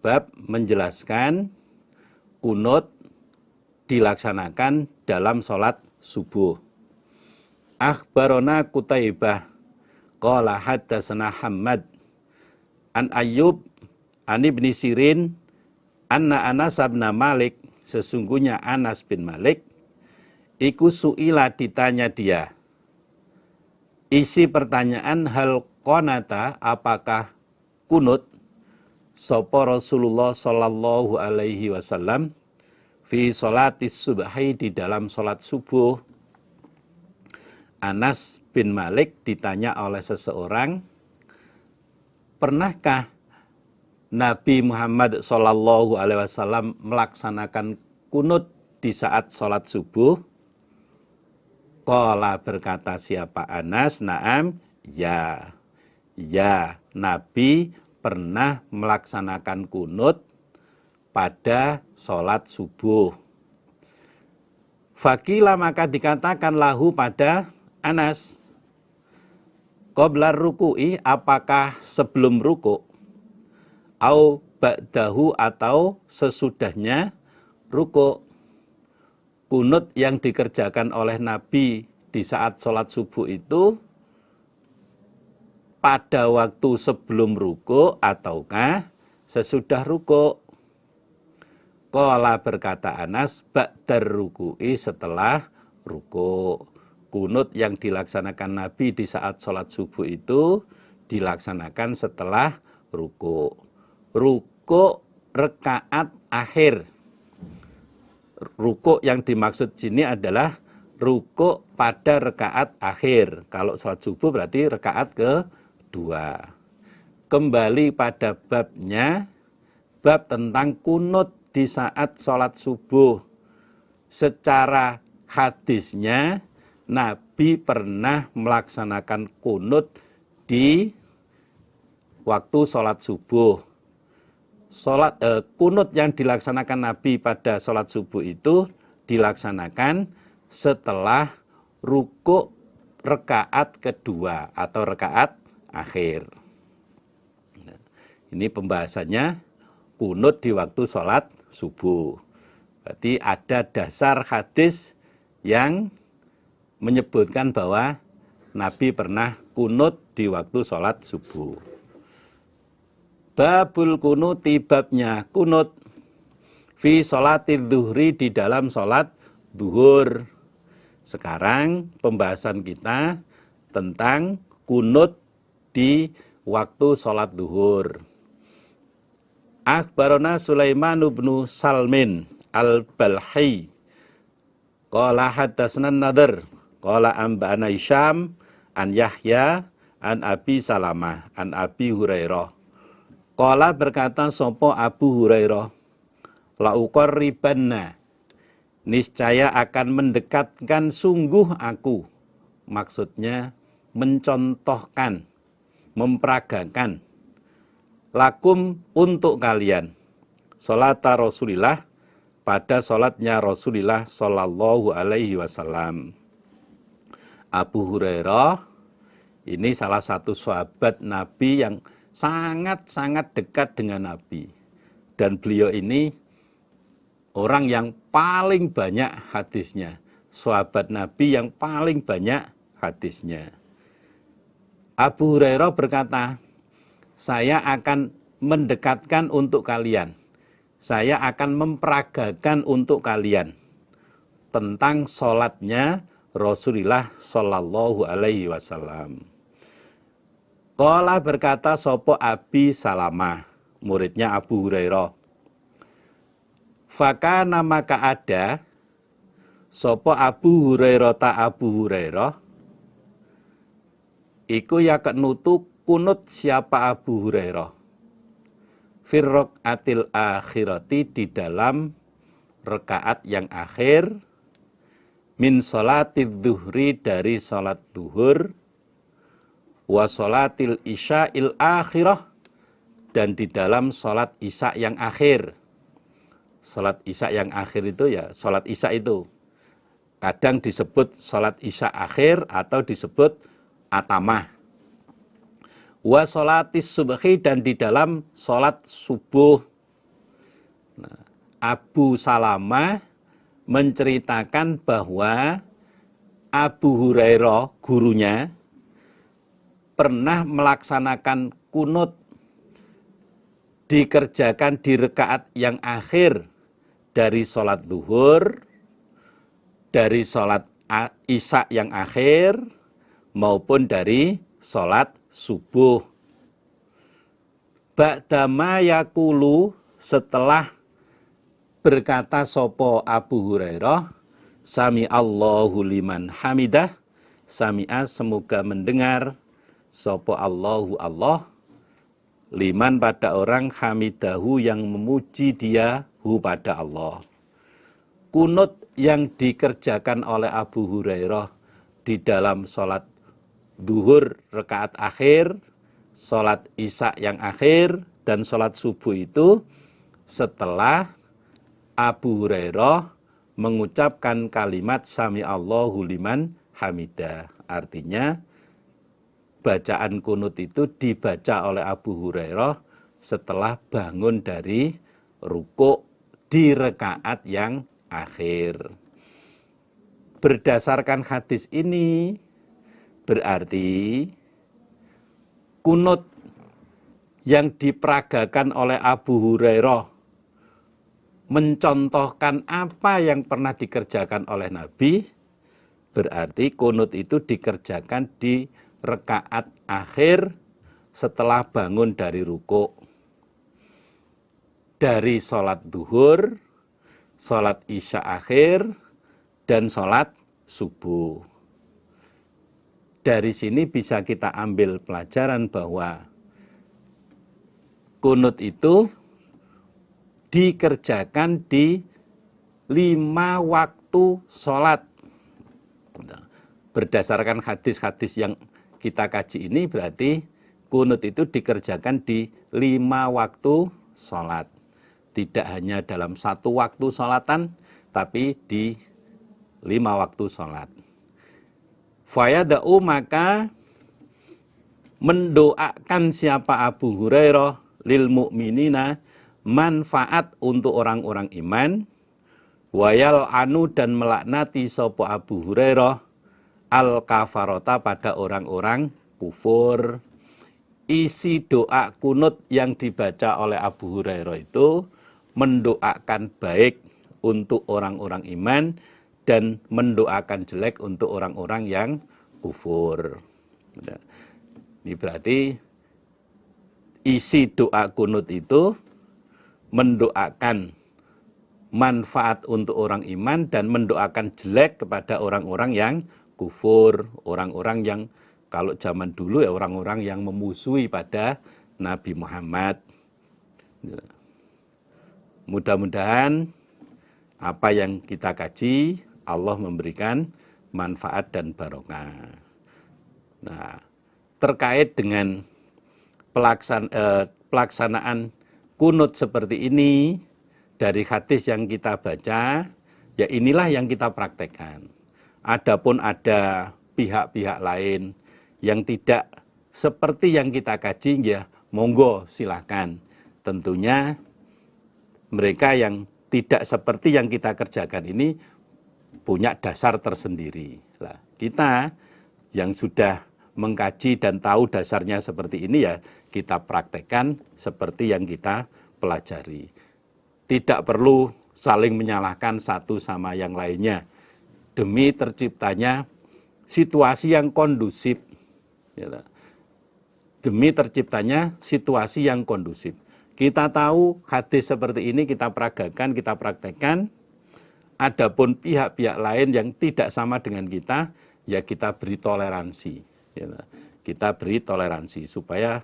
Bab menjelaskan kunut dilaksanakan dalam sholat subuh. Akhbarona Qutaibah qala haddatsana Hammad an Ayyub an Ibni Sirin anna Anas bin Malik, sesungguhnya Anas bin Malik iku su'ila, ditanya dia. Isi pertanyaan, hal qanata, apakah kunut sapa Rasulullah sallallahu alaihi wasallam fi sholatis subhi, di dalam sholat subuh. Anas bin Malik ditanya oleh seseorang, pernahkah Nabi Muhammad sallallahu alaihi wasallam melaksanakan kunut di saat sholat subuh? Qala, berkata siapa Anas, na'am, ya. Ya, Nabi pernah melaksanakan kunut pada sholat subuh. Fakila, maka dikatakan lahu pada Anas, qabla ruku'i, apakah sebelum ruku', au ba'dahu, atau sesudahnya ruku'. Kunut yang dikerjakan oleh Nabi di saat sholat subuh itu pada waktu sebelum ruku' ataukah sesudah ruku'? Qala, berkata Anas, ba'dar ruku'i, setelah ruku'. Kunut yang dilaksanakan Nabi di saat sholat subuh itu dilaksanakan setelah ruku'. Ruku' rekaat akhir. Ruku' yang dimaksud sini adalah ruku' pada rekaat akhir. Kalau sholat subuh berarti rekaat kedua. Kembali pada babnya, bab tentang kunut di saat sholat subuh. Secara hadisnya, Nabi pernah melaksanakan kunut di waktu sholat subuh. Kunut yang dilaksanakan Nabi pada sholat subuh itu dilaksanakan setelah ruku' rekaat kedua atau rekaat akhir. Ini pembahasannya kunut di waktu sholat subuh. Berarti ada dasar hadis yang menyebutkan bahwa Nabi pernah kunut di waktu sholat subuh. Babul kunuti, babnya kunut fi sholatid zuhri, di dalam sholat zuhur. Sekarang pembahasan kita tentang kunut di waktu sholat zuhur. Akhbarona Sulaiman bin Salmin al-Balhi qala haddatsana Nadhr qala amba'ana Hisham an Yahya an Abi Salamah an Abi Hurairah. Qala, berkata sopo Abu Hurairah, la uqarribanna, niscaya akan mendekatkan sungguh aku, maksudnya mencontohkan, memperagakan, lakum, untuk kalian, salata Rasulillah, pada salatnya Rasulullah sallallahu alaihi wasallam. Abu Hurairah ini salah satu sahabat Nabi yang sangat-sangat dekat dengan Nabi. Dan beliau ini orang yang paling banyak hadisnya. Sahabat Nabi yang paling banyak hadisnya. Abu Hurairah berkata, saya akan mendekatkan untuk kalian. Saya akan memperagakan untuk kalian tentang sholatnya Rasulullah Shallallahu Alaihi Wasallam. Qala, berkata sopo Abi Salamah, muridnya Abu Hurairah. Fakana, maka ada sopo Abu Hurairah ta Abu Hurairah, iku yakenutu kunut siapa Abu Hurairah, firrok atil akhirati, di dalam rekaat yang akhir, min sholatid zuhri, dari sholat zuhur, wa sholatil isya'il akhirah, dan di dalam sholat isya yang akhir. Sholat isya yang akhir itu ya, sholat isya itu kadang disebut sholat isya akhir atau disebut atamah. Wa sholatis subhi, dan di dalam sholat subuh. Abu Salamah menceritakan bahwa Abu Hurairah, gurunya, pernah melaksanakan kunut dikerjakan di rakaat yang akhir dari sholat zuhur, dari sholat isya yang akhir, maupun dari sholat subuh. Ba'dama yakulu, setelah berkata sopo Abu Hurairah, Sami Allahu liman hamidah, sami'a semoga mendengar, sopo Allahu Allah, liman pada orang hamidahu yang memuji dia, hu pada Allah. Kunut yang dikerjakan oleh Abu Hurairah di dalam sholat duhur rakaat akhir, sholat isya yang akhir, dan sholat subuh itu setelah Abu Hurairah mengucapkan kalimat Sami Allahu liman hamidah. Artinya bacaan kunut itu dibaca oleh Abu Hurairah setelah bangun dari rukuk di rakaat yang akhir. Berdasarkan hadis ini berarti kunut yang diperagakan oleh Abu Hurairah mencontohkan apa yang pernah dikerjakan oleh Nabi, berarti kunut itu dikerjakan di rakaat akhir setelah bangun dari rukuk, dari sholat duhur, sholat isya akhir, dan sholat subuh. Dari sini bisa kita ambil pelajaran bahwa kunut itu dikerjakan di 5 waktu sholat. Berdasarkan hadis-hadis yang kita kaji ini berarti kunut itu dikerjakan di 5 waktu sholat. Tidak hanya dalam 1 waktu sholatan, tapi di 5 waktu sholat. Fayada'u, maka mendoakan siapa Abu Hurairah lil mu'minina, manfaat untuk orang-orang iman, wayal anu, dan melaknati sopo Abu Hurairah al kafarota, pada orang-orang kufur. Isi doa kunut yang dibaca oleh Abu Hurairah itu mendoakan baik untuk orang-orang iman dan mendoakan jelek untuk orang-orang yang kufur. Ini berarti isi doa kunut itu mendoakan manfaat untuk orang iman dan mendoakan jelek kepada orang-orang yang kufur, orang-orang yang kalau zaman dulu ya orang-orang yang memusuhi pada Nabi Muhammad. Mudah-mudahan apa yang kita kaji Allah memberikan manfaat dan barokah. Nah, terkait dengan pelaksanaan kunut seperti ini dari hadis yang kita baca, ya inilah yang kita praktekkan. Adapun ada pihak-pihak lain yang tidak seperti yang kita kaji, ya monggo silahkan. Tentunya mereka yang tidak seperti yang kita kerjakan ini punya dasar tersendiri. Nah, kita yang sudah mengkaji dan tahu dasarnya seperti ini, ya kita praktekkan seperti yang kita pelajari. Tidak perlu saling menyalahkan satu sama yang lainnya demi terciptanya situasi yang kondusif. Demi terciptanya situasi yang kondusif. Kita tahu hadis seperti ini kita peragakan, kita praktekkan. Adapun pihak-pihak lain yang tidak sama dengan kita, ya kita beri toleransi. Kita beri toleransi supaya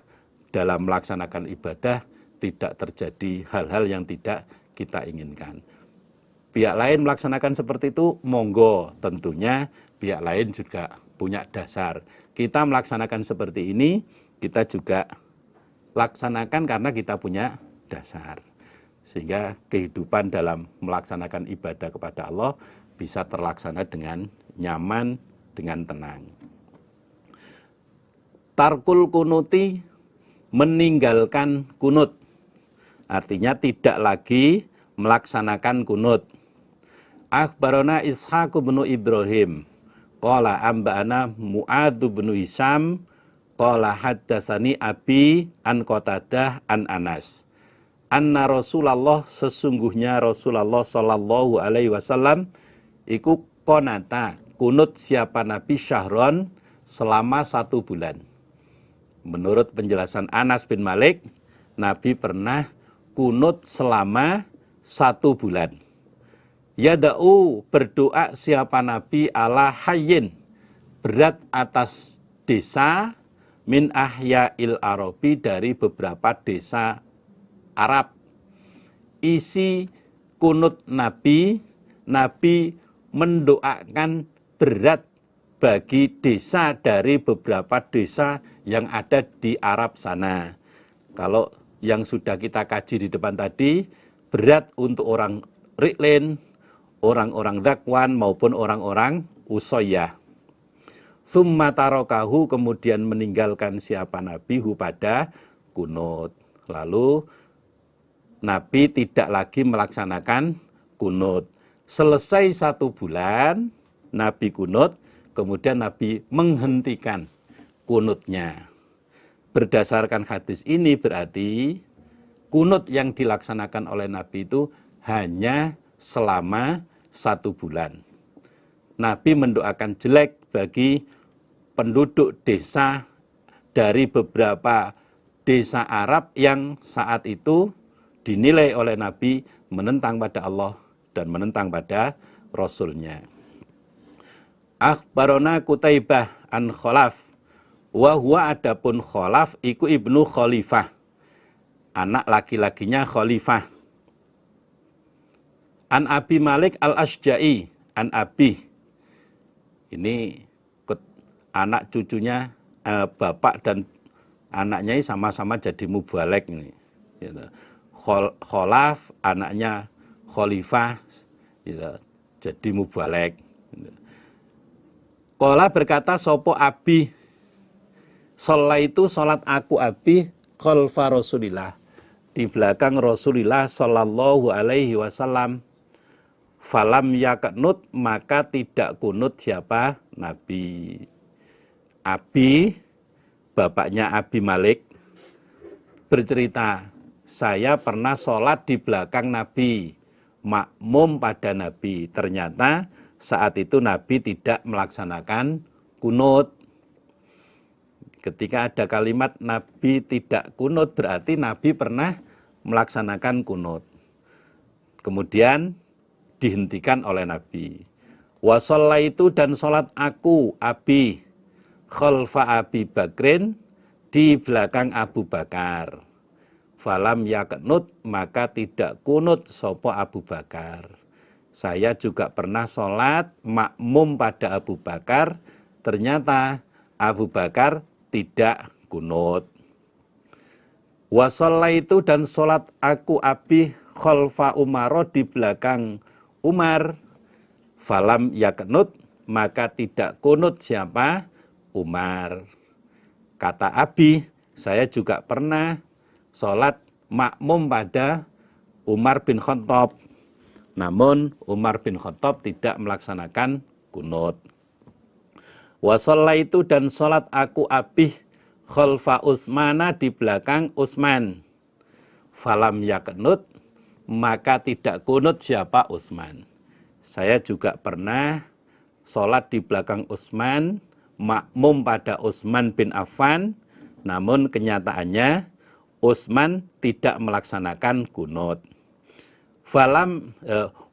dalam melaksanakan ibadah tidak terjadi hal-hal yang tidak kita inginkan. Pihak lain melaksanakan seperti itu, monggo, tentunya pihak lain juga punya dasar. Kita melaksanakan seperti ini, kita juga laksanakan karena kita punya dasar. Sehingga kehidupan dalam melaksanakan ibadah kepada Allah bisa terlaksana dengan nyaman, dengan tenang. Tarkul kunuti, meninggalkan kunut. Artinya tidak lagi melaksanakan kunut. Akhbarona Ishaq bin Ibrahim qala amba'ana Mu'adz bin Hisham qala haddatsani abi an Qatadah an Anas anna Rasulullah, sesungguhnya Rasulullah sallallahu alaihi wasallam iku qonata kunut siapa Nabi syahron selama 1 bulan. Menurut penjelasan Anas bin Malik, Nabi pernah kunut selama 1 bulan. Yada'u, berdoa siapa Nabi ala hayyin, berat atas desa min ahya'il Arabi, dari beberapa desa Arab. Isi kunut Nabi, Nabi mendoakan berat bagi desa dari beberapa desa yang ada di Arab sana. Kalau yang sudah kita kaji di depan tadi, berat untuk orang Ri'lin, orang-orang Dzakwan maupun orang-orang Usayyah. Summa tarokahu, kemudian meninggalkan siapa Nabi hu pada kunut. Lalu Nabi tidak lagi melaksanakan kunut. Selesai 1 bulan Nabi kunut, kemudian Nabi menghentikan kunutnya. Berdasarkan hadis ini berarti kunut yang dilaksanakan oleh Nabi itu hanya selama 1 bulan. Nabi mendoakan jelek bagi penduduk desa dari beberapa desa Arab yang saat itu dinilai oleh Nabi menentang pada Allah dan menentang pada Rasulnya. Akhbarona Qutaibah an Khalaf, wa huwa adapun Khalaf iku ibnu Khalifah, anak laki-lakinya Khalifah. An Abi Malik al-Asja'i, an Abi, ini anak cucunya bapak dan anaknya sama-sama jadi mubalek ini. Khalaf, anaknya Khalifah, jadi mubalek. Qala berkata sopo Abi, sholat itu sholat aku Abi khalfa Rasulillah, di belakang Rasulullah sallallahu alaihi wasallam. Falam yaknut, maka tidak kunut siapa Nabi. Abi, bapaknya Abi Malik, bercerita, saya pernah sholat di belakang Nabi, makmum pada Nabi. Ternyata saat itu Nabi tidak melaksanakan kunut. Ketika ada kalimat Nabi tidak kunut, berarti Nabi pernah melaksanakan kunut. Kemudian dihentikan oleh Nabi. Wa shallaitu, dan sholat aku Abi khalfa Abi Bakrin, di belakang Abu Bakar. Falam yaknut, maka tidak kunut sopo Abu Bakar. Saya juga pernah sholat makmum pada Abu Bakar, ternyata Abu Bakar tidak kunut. Wa shallaitu, dan sholat aku Abi khalfa Umaro, di belakang Umar. Falam yaknut, maka tidak kunut siapa? Umar. Kata Abi, saya juga pernah sholat makmum pada Umar bin Khattab. Namun Umar bin Khattab tidak melaksanakan kunut. Wa shallaitu, dan sholat aku Abi khalfa Utsmana, di belakang Utsman. Falam yaknut, maka tidak kunut siapa? Utsman. Saya juga pernah sholat di belakang Utsman, makmum pada Utsman bin Affan, namun kenyataannya Utsman tidak melaksanakan kunut. Falam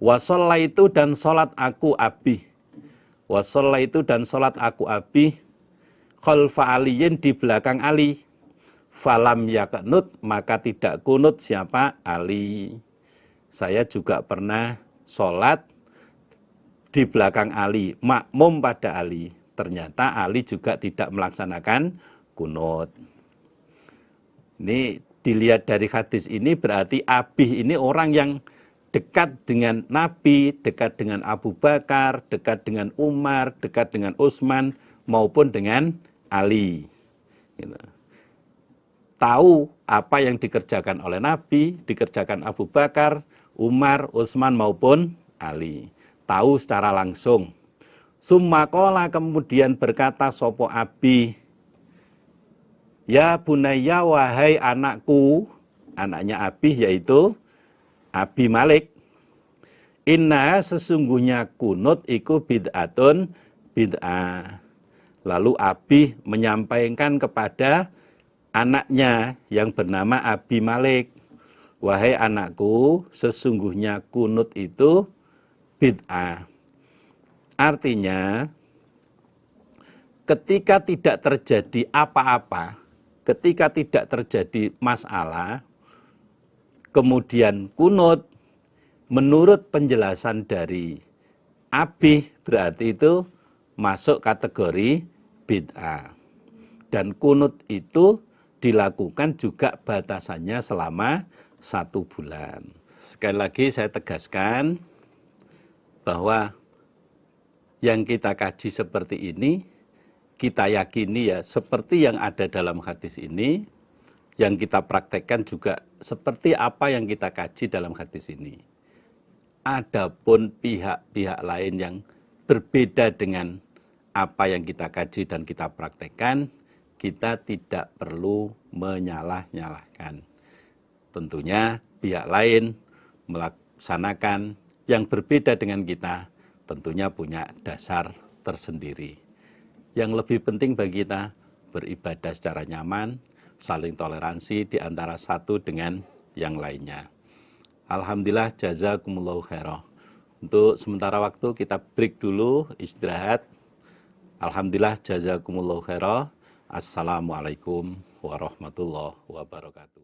wasallaitu, dan sholat aku Abi, wasallaitu, dan sholat aku Abi khalfa Aliyin, di belakang Ali. Falam yaknut, maka tidak kunut siapa? Ali. Saya juga pernah sholat di belakang Ali, makmum pada Ali. Ternyata Ali juga tidak melaksanakan kunut. Ini dilihat dari hadis ini berarti Abi ini orang yang dekat dengan Nabi, dekat dengan Abu Bakar, dekat dengan Umar, dekat dengan Utsman, maupun dengan Ali. Tahu apa yang dikerjakan oleh Nabi, dikerjakan Abu Bakar, Umar, Utsman maupun Ali. Tahu secara langsung. Summakola kemudian berkata sopo abi, ya bunayya wahai anakku, anaknya abi yaitu Abi Malik, inna sesungguhnya kunut iku bid'atun bid'ah. Lalu Abi menyampaikan kepada anaknya yang bernama Abi Malik, wahai anakku, sesungguhnya kunut itu bid'ah. Artinya, ketika tidak terjadi apa-apa, ketika tidak terjadi masalah, kemudian kunut, menurut penjelasan dari Abi, berarti itu masuk kategori bid'ah. Dan kunut itu dilakukan juga batasannya selama 1 bulan. Sekali lagi saya tegaskan bahwa yang kita kaji seperti ini, kita yakini ya seperti yang ada dalam hadis ini, yang kita praktekkan juga seperti apa yang kita kaji dalam hadis ini. Adapun pihak-pihak lain yang berbeda dengan apa yang kita kaji dan kita praktekkan, kita tidak perlu menyalah-nyalahkan. Tentunya pihak lain melaksanakan yang berbeda dengan kita, tentunya punya dasar tersendiri. Yang lebih penting bagi kita, beribadah secara nyaman, saling toleransi di antara satu dengan yang lainnya. Alhamdulillah, jazakumullahu khairah. Untuk sementara waktu kita break dulu, istirahat. Alhamdulillah, jazakumullahu khairah. Assalamualaikum warahmatullahi wabarakatuh.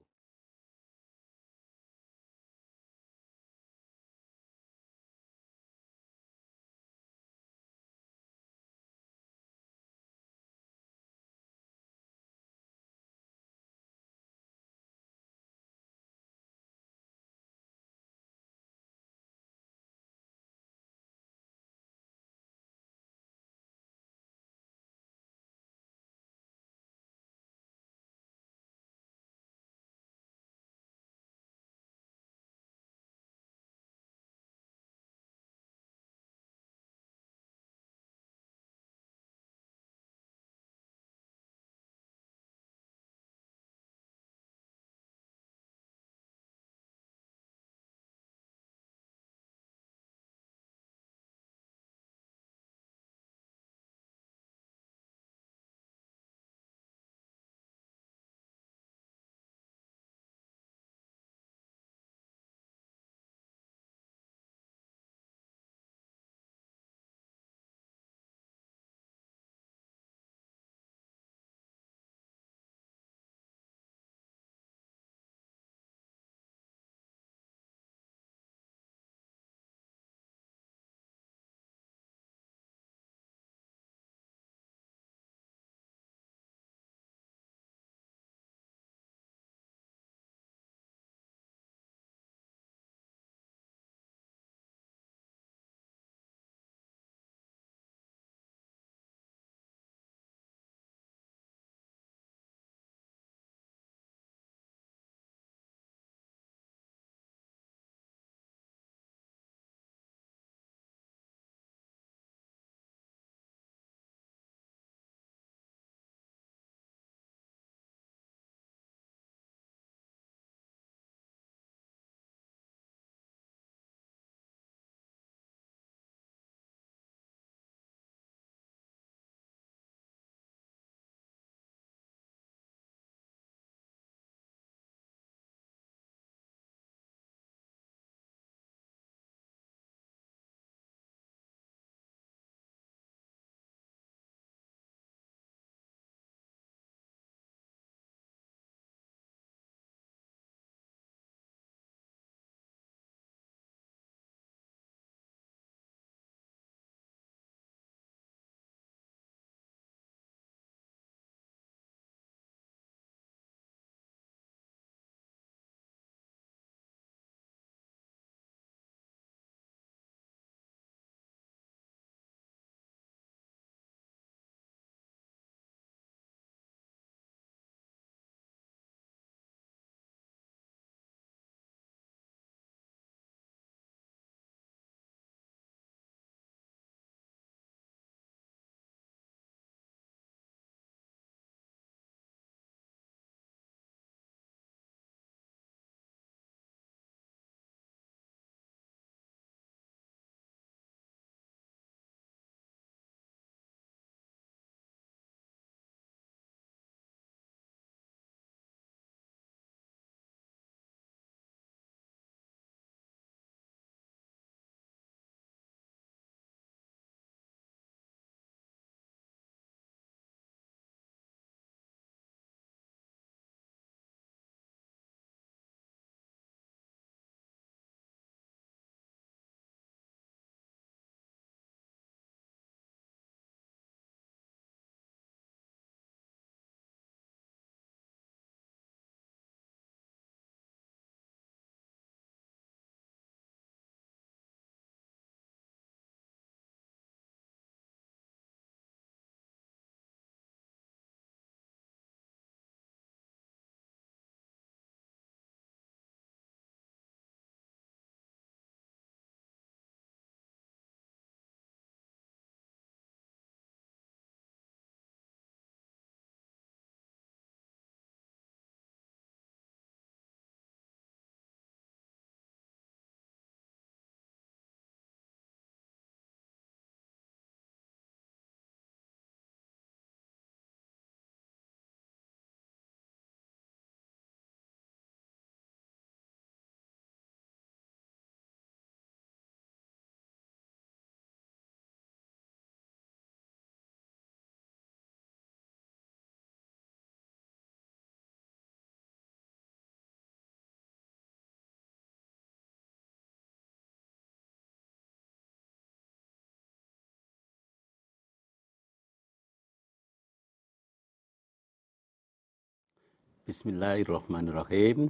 Bismillahirrahmanirrahim.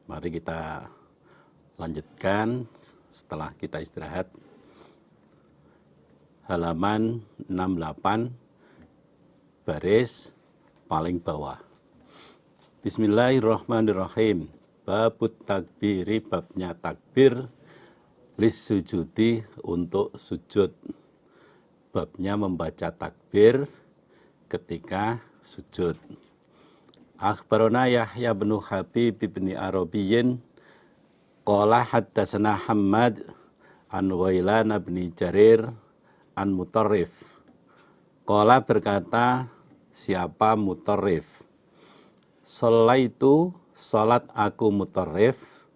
Mari kita lanjutkan setelah kita istirahat. Halaman 68, baris paling bawah. Bismillahirrahmanirrahim. Babut takbiri, babnya takbir, lis sujudi, untuk sujud. Babnya membaca takbir ketika sujud. Akhbarana Yahya bin Habib bin Arabiyyin qala haddatsana Hammad an Wailan bin Jarir an Mutarrif. Qala berkata siapa Mutarrif? Sholaitu, salat aku Mutarrif,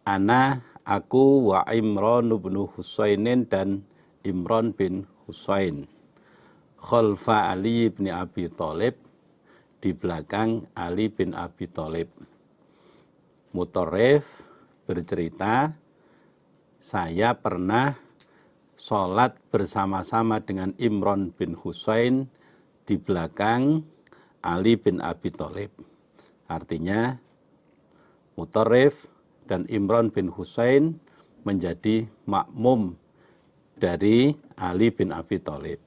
ana aku wa Imran bin Husainin dan Imran bin Husain, khalfa Ali bin Abi Thalib, di belakang Ali bin Abi Thalib. Mutarrif bercerita, saya pernah sholat bersama-sama dengan Imran bin Husain di belakang Ali bin Abi Thalib. Artinya Mutarrif dan Imran bin Husain menjadi makmum dari Ali bin Abi Thalib.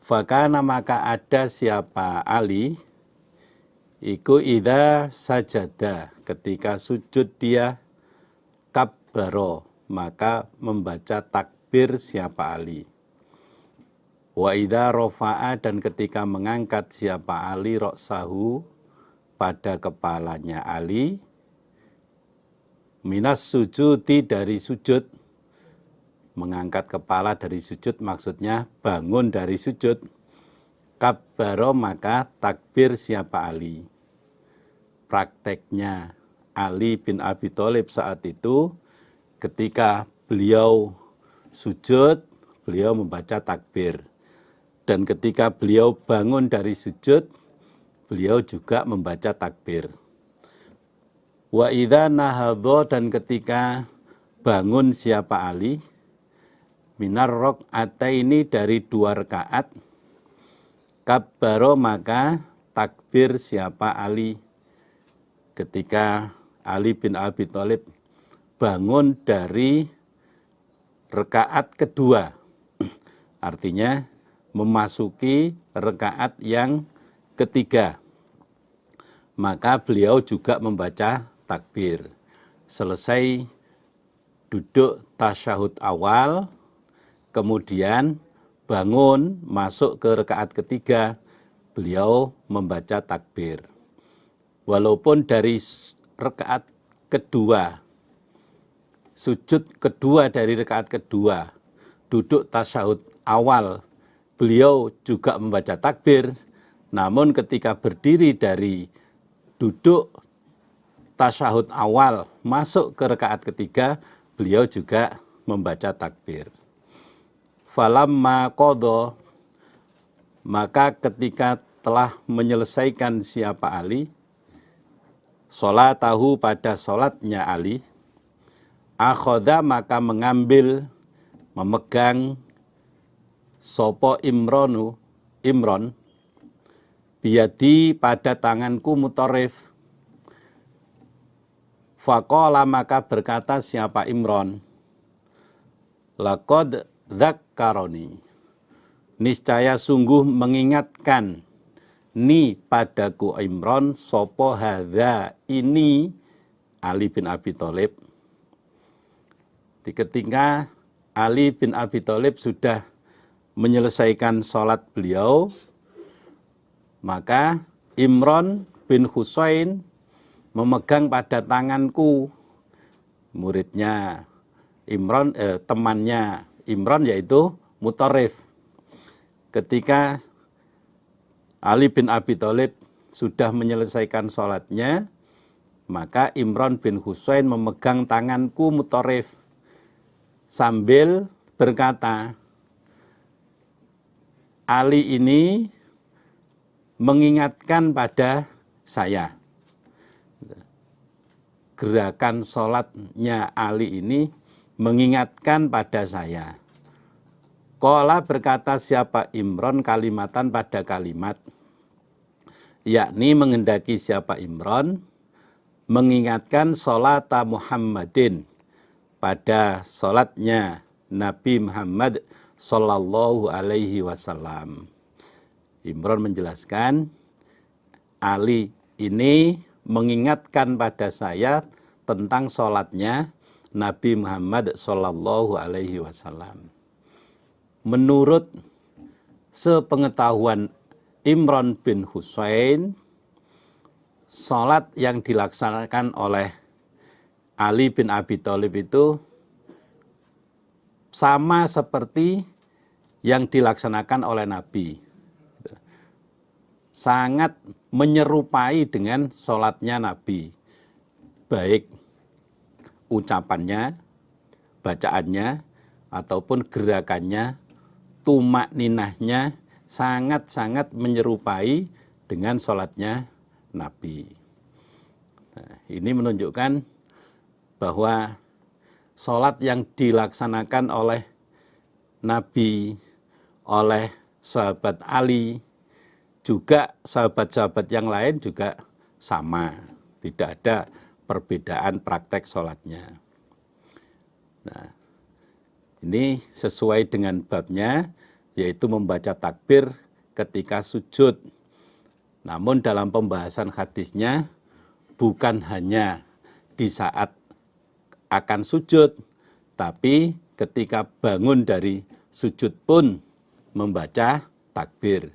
Fakana, maka ada siapa Ali, iku idza sajada, ketika sujud dia, kabbaro, maka membaca takbir siapa Ali. Wa idza rofa'a, dan ketika mengangkat siapa Ali roksahu, pada kepalanya Ali, minas sujudi, dari sujud. Mengangkat kepala dari sujud maksudnya bangun dari sujud. Kabbaro, maka takbir siapa Ali. Prakteknya Ali bin Abi Thalib saat itu, ketika beliau sujud, beliau membaca takbir. Dan ketika beliau bangun dari sujud, beliau juga membaca takbir. Wa idza nahadha, dan ketika bangun siapa Ali, minar rok'ataini, dari 2 rakaat, kabbaro, maka takbir siapa Ali. Ketika Ali bin Abi Thalib bangun dari rakaat kedua, artinya memasuki rakaat yang ketiga, maka beliau juga membaca takbir. Selesai duduk tasyahud awal, kemudian bangun masuk ke rakaat ketiga, beliau membaca takbir. Walaupun dari rakaat kedua, sujud kedua dari rakaat kedua, duduk tasyahud awal, beliau juga membaca takbir, namun ketika berdiri dari duduk tasyahud awal masuk ke rakaat ketiga, beliau juga membaca takbir. Falamma qadha, maka ketika telah menyelesaikan siapa Ali, sholatahu, pada sholatnya Ali, akhoda, maka mengambil, memegang, sopo Imron, biyadi, pada tanganku Mutarrif. Faqala, maka berkata siapa Imron, laqad dzakkaroni, niscaya sungguh mengingatkan, ni padaku Imron, sopo hadza, ini Ali bin Abi Thalib. Ketika Ali bin Abi Thalib sudah menyelesaikan sholat beliau, maka Imran bin Husain memegang pada tanganku, muridnya Imran, temannya Imran yaitu Mutarrif. Ketika Ali bin Abi Thalib sudah menyelesaikan sholatnya, maka Imran bin Husain memegang tanganku Mutarrif sambil berkata, Ali ini mengingatkan pada saya. Gerakan sholatnya Ali ini mengingatkan pada saya. Qala, berkata siapa Imran, kalimatan, pada kalimat, yakni menghendaki siapa Imran mengingatkan sholat Muhammadin pada sholatnya Nabi Muhammad Sallallahu Alaihi Wasallam. Imran menjelaskan, Ali ini mengingatkan pada saya tentang sholatnya Nabi Muhammad Sallallahu Alaihi Wasallam. Menurut sepengetahuan Imran bin Husain, sholat yang dilaksanakan oleh Ali bin Abi Thalib itu sama seperti yang dilaksanakan oleh Nabi. Sangat menyerupai dengan sholatnya Nabi. Baik ucapannya, bacaannya, ataupun gerakannya, tumak ninahnya, sangat-sangat menyerupai dengan sholatnya Nabi. Nah, ini menunjukkan bahwa sholat yang dilaksanakan oleh Nabi, oleh sahabat Ali, juga sahabat-sahabat yang lain juga sama. Tidak ada perbedaan praktek sholatnya. Nah, ini sesuai dengan babnya, yaitu membaca takbir ketika sujud. Namun dalam pembahasan hadisnya bukan hanya di saat akan sujud, tapi ketika bangun dari sujud pun membaca takbir.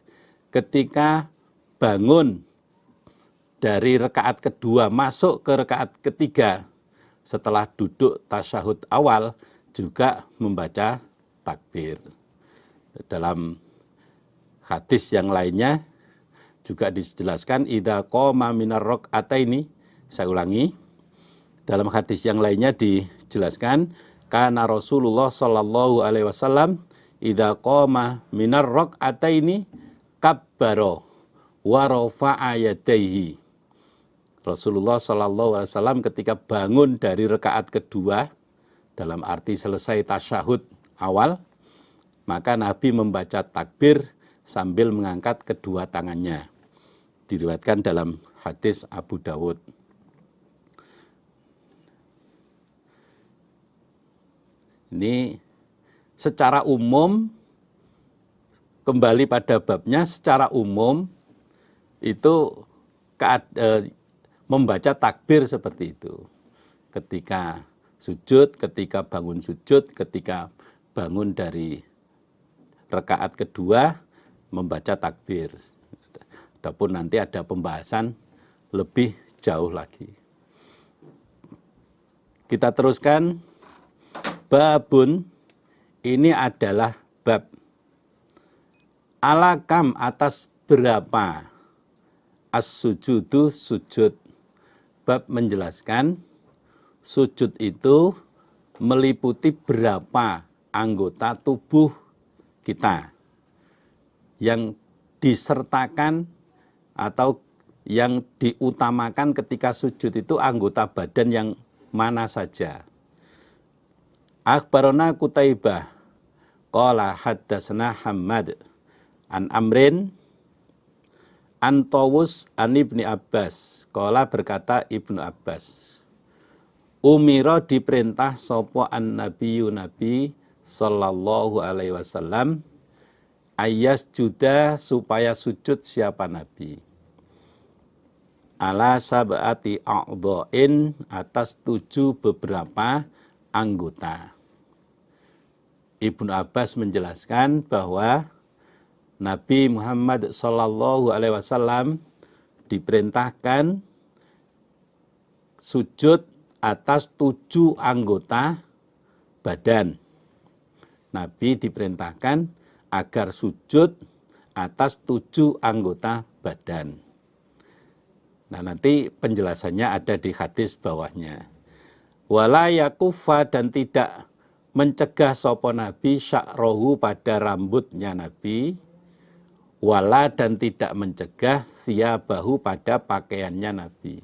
Ketika bangun dari rakaat kedua masuk ke rakaat ketiga, setelah duduk tasyahud awal juga membaca takbir. Dalam hadis yang lainnya juga dijelaskan idza qoma minar rak'ataini, saya ulangi, dalam hadis yang lainnya dijelaskan kana Rasulullah sallallahu alaihi wasallam idza qoma minar rak'ataini kabbara wa rafa'a yadayhi. Rasulullah sallallahu alaihi wasallam ketika bangun dari rakaat kedua, dalam arti selesai tasyahud awal, maka Nabi membaca takbir sambil mengangkat kedua tangannya. Diriwayatkan dalam hadis Abu Dawud. Ini secara umum, kembali pada babnya, secara umum itu membaca takbir seperti itu. Ketika sujud, ketika bangun sujud, ketika bangun dari rakaat kedua, membaca takbir. Adapun nanti ada pembahasan lebih jauh lagi. Kita teruskan. Babun, ini adalah bab. Alakam, atas berapa as-sujudu, sujud. Bab menjelaskan sujud itu meliputi berapa anggota tubuh kita yang disertakan atau yang diutamakan ketika sujud itu anggota badan yang mana saja. Akhbarana Qutaibah qala haddatsana Hammad an Amrin an Tawus an Ibni Abbas qala berkata Ibnu Abbas umira diperintah sapa an nabiyyu nabi sallallahu alaihi wasallam ayas juda supaya sujud siapa nabi ala sab'ati a'dha'in atas 7 beberapa anggota. Ibnu Abbas menjelaskan bahwa Nabi Muhammad Sallallahu Alaihi Wasallam diperintahkan sujud atas 7 anggota badan. Nabi diperintahkan agar sujud atas 7 anggota badan. Nah, nanti penjelasannya ada di hadis bawahnya. Wala yakufa, dan tidak mencegah sapa Nabi sya'rohu pada rambutnya Nabi, wala, dan tidak mencegah siyabahu pada pakaiannya Nabi.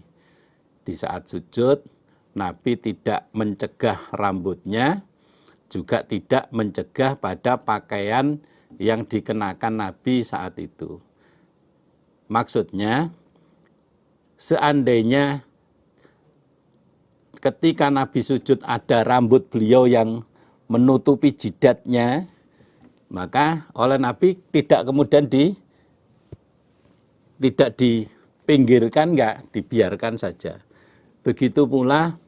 Di saat sujud, Nabi tidak mencegah rambutnya, juga tidak mencegah pada pakaian yang dikenakan Nabi saat itu. Maksudnya, seandainya ketika Nabi sujud ada rambut beliau yang menutupi jidatnya, maka oleh Nabi tidak kemudian tidak dipinggirkan, enggak, dibiarkan saja. Begitu pula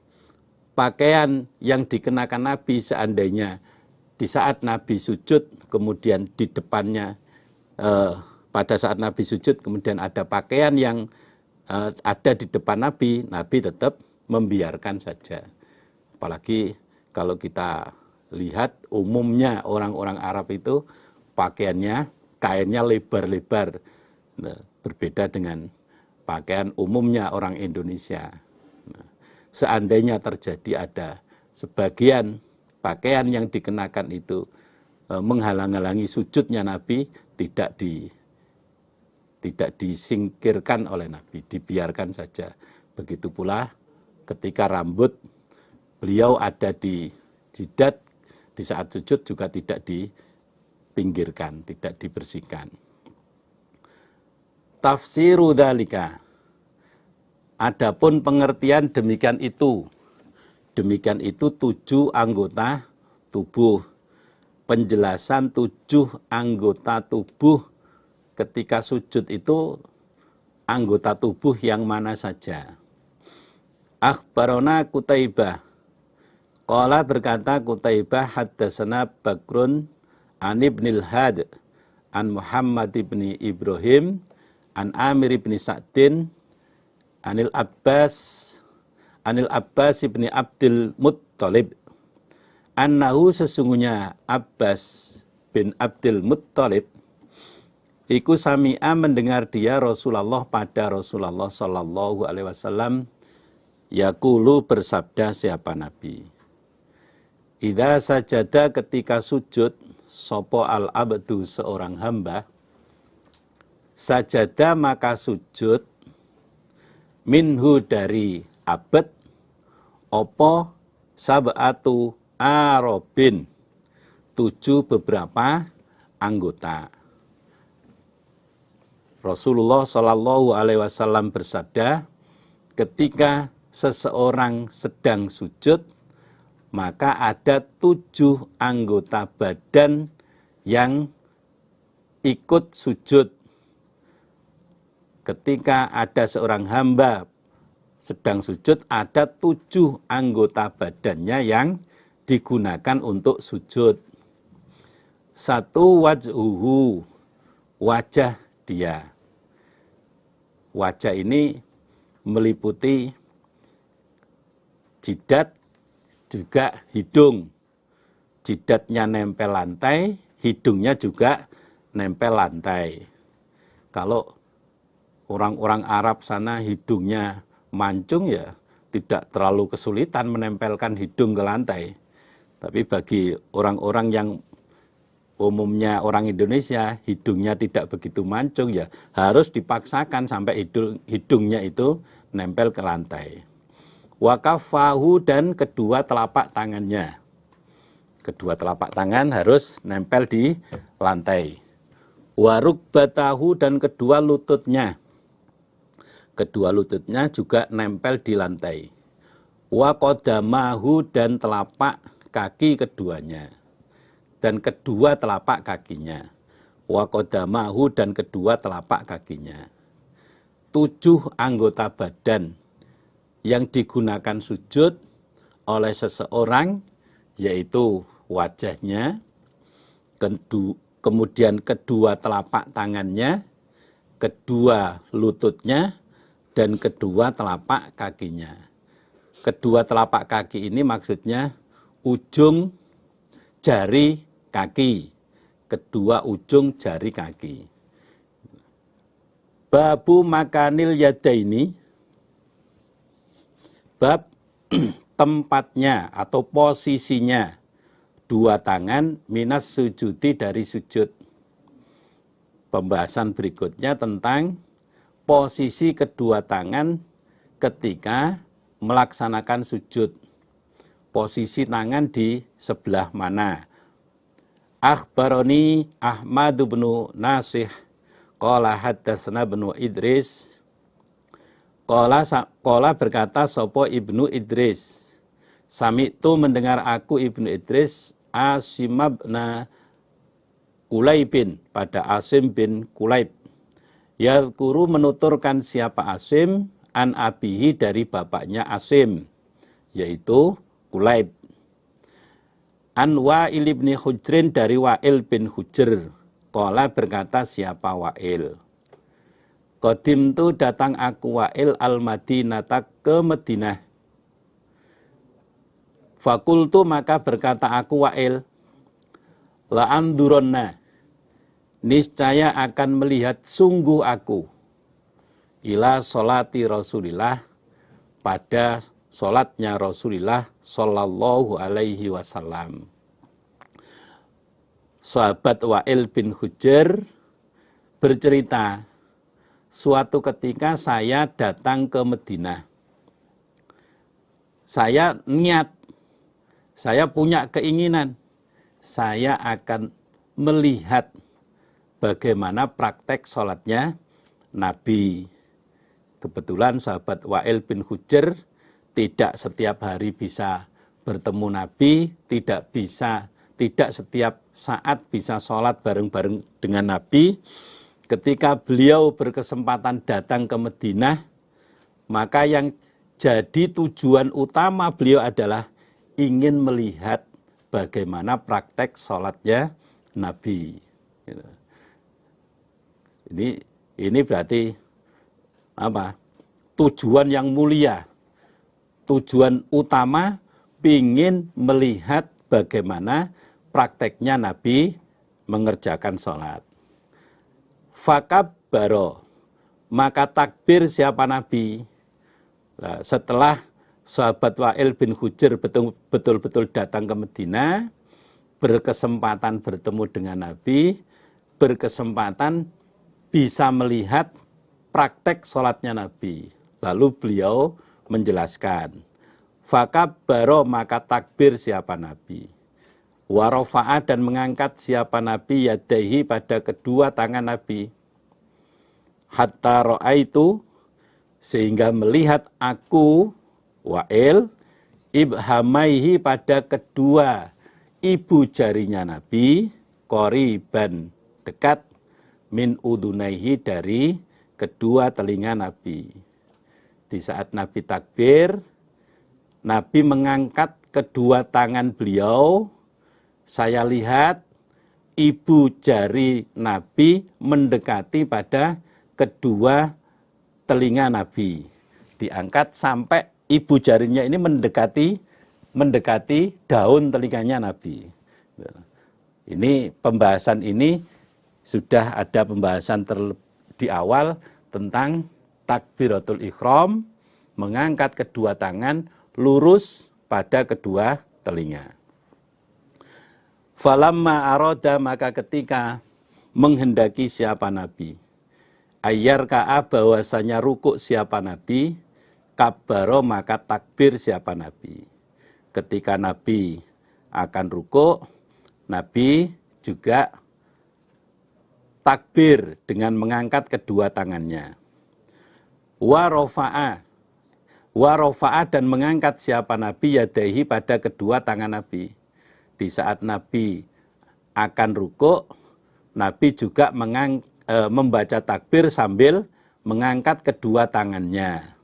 pakaian yang dikenakan Nabi seandainya di saat Nabi sujud, kemudian di depannya, pada saat Nabi sujud, kemudian ada pakaian yang ada di depan Nabi, Nabi tetap membiarkan saja. Apalagi kalau kita lihat umumnya orang-orang Arab itu pakaiannya, kainnya lebar-lebar, berbeda dengan pakaian umumnya orang Indonesia. Seandainya terjadi ada sebagian pakaian yang dikenakan itu menghalang-halangi sujudnya Nabi, tidak disingkirkan oleh Nabi, dibiarkan saja. Begitu pula ketika rambut beliau ada di jidat, di saat sujud juga tidak dipinggirkan, tidak dibersihkan. Tafsiru dzalika. Adapun pengertian demikian itu 7 anggota tubuh. Penjelasan 7 anggota tubuh ketika sujud itu anggota tubuh yang mana saja. Akhbarona Qutaibah. Qala berkata Qutaibah, haddatsana Bakrun an Ibnil Had an Muhammad ibni Ibrahim an Amir ibni Sa'din Anil Abbas ibni Abdul Muttalib annahu sesungguhnya Abbas bin Abdul Muttalib iku sami'a mendengar dia Rasulullah pada Rasulullah sallallahu alaihi wasallam yaqulu bersabda siapa Nabi. Idza sajada ketika sujud sapa al-abdu seorang hamba sajada maka sujud minhu dari abad opo sab'atu arobin 7 beberapa anggota. Rasulullah Shallallahu Alaihi Wasallam bersabda, ketika seseorang sedang sujud, maka ada 7 anggota badan yang ikut sujud. Ketika ada seorang hamba sedang sujud, ada 7 anggota badannya yang digunakan untuk sujud. 1 wajhuhu, wajah dia. Wajah ini meliputi jidat juga hidung. Jidatnya nempel lantai, hidungnya juga nempel lantai. Kalau orang-orang Arab sana hidungnya mancung, ya tidak terlalu kesulitan menempelkan hidung ke lantai. Tapi bagi orang-orang yang umumnya orang Indonesia, hidungnya tidak begitu mancung, ya harus dipaksakan sampai hidungnya itu nempel ke lantai. Wakafahu, dan kedua telapak tangannya. Kedua telapak tangan harus nempel di lantai. Warukbatahu, dan kedua lututnya. Kedua lututnya juga nempel di lantai. Wakodamahu, dan telapak kaki keduanya. Dan kedua telapak kakinya. Wakodamahu, dan kedua telapak kakinya. 7 anggota badan yang digunakan sujud oleh seseorang, yaitu wajahnya, kemudian kedua telapak tangannya, kedua lututnya, dan kedua telapak kakinya. Kedua telapak kaki ini maksudnya ujung jari kaki, kedua ujung jari kaki. Babu makanil yadaini, bab tempatnya atau posisinya dua tangan minas sujudi, dari sujud. Pembahasan berikutnya tentang posisi kedua tangan ketika melaksanakan sujud. Posisi tangan di sebelah mana? Akhbaroni Ahmad bin Nasih Qala haddatsana Ibnu Idris. Qala berkata sapa Ibnu Idris. Sami'tu mendengar aku Ibnu Idris Asim bin Kulaibin pada Asim bin Kulaib. Yadhkuru menuturkan siapa Asim an abihi dari bapaknya Asim, yaitu Kulaib. An Wa'il bin Hujrin dari Wa'il bin Hujr. Qala berkata siapa Wa'il. Qadimtu datang aku Wa'il al-Madinata ke Madinah. Fakultu maka berkata aku Wa'il, la'anduronna, niscaya akan melihat sungguh aku, ila sholati Rasulillah, pada sholatnya Rasulillah sallallahu alaihi wasallam. Sahabat Wa'il bin Hujr bercerita, suatu ketika saya datang ke Madinah. Saya niat, saya punya keinginan, saya akan melihat bagaimana praktek sholatnya Nabi. Kebetulan sahabat Wa'il bin Hujr tidak setiap hari bisa bertemu Nabi, tidak setiap saat bisa sholat bareng-bareng dengan Nabi. Ketika beliau berkesempatan datang ke Madinah, maka yang jadi tujuan utama beliau adalah ingin melihat bagaimana praktek sholatnya Nabi. Ini berarti apa? Tujuan yang mulia, tujuan utama ingin melihat bagaimana prakteknya Nabi mengerjakan sholat. Fakabbaro, maka takbir siapa Nabi. Nah, setelah sahabat Wa'il bin Hujr betul-betul datang ke Madinah, berkesempatan bertemu dengan Nabi, berkesempatan bisa melihat praktek sholatnya Nabi. Lalu beliau menjelaskan, fakabbaro, maka takbir siapa Nabi. Warofa'a, dan mengangkat siapa Nabi yadaihi, pada kedua tangan Nabi. Hatta ro'aitu, sehingga melihat aku Wa'il ibhamaihi, pada kedua ibu jarinya Nabi, qoriban, dekat, min udunaihi, dari kedua telinga Nabi. Di saat Nabi takbir, Nabi mengangkat kedua tangan beliau, saya lihat ibu jari Nabi mendekati pada kedua telinga Nabi. Diangkat sampai ibu jarinya ini mendekati daun telinganya Nabi. Ini pembahasan ini sudah ada pembahasan di awal tentang takbiratul ihram, mengangkat kedua tangan lurus pada kedua telinga. Falamma aroda, maka ketika menghendaki siapa Nabi, ayyar ka'a, bahwasanya rukuk siapa Nabi, kabbaro, maka takbir siapa Nabi. Ketika Nabi akan rukuk, Nabi juga takbir dengan mengangkat kedua tangannya. Wa rofa'a, dan mengangkat siapa Nabi yadaihi, pada kedua tangan Nabi. Di saat Nabi akan rukuk, Nabi juga membaca takbir sambil mengangkat kedua tangannya.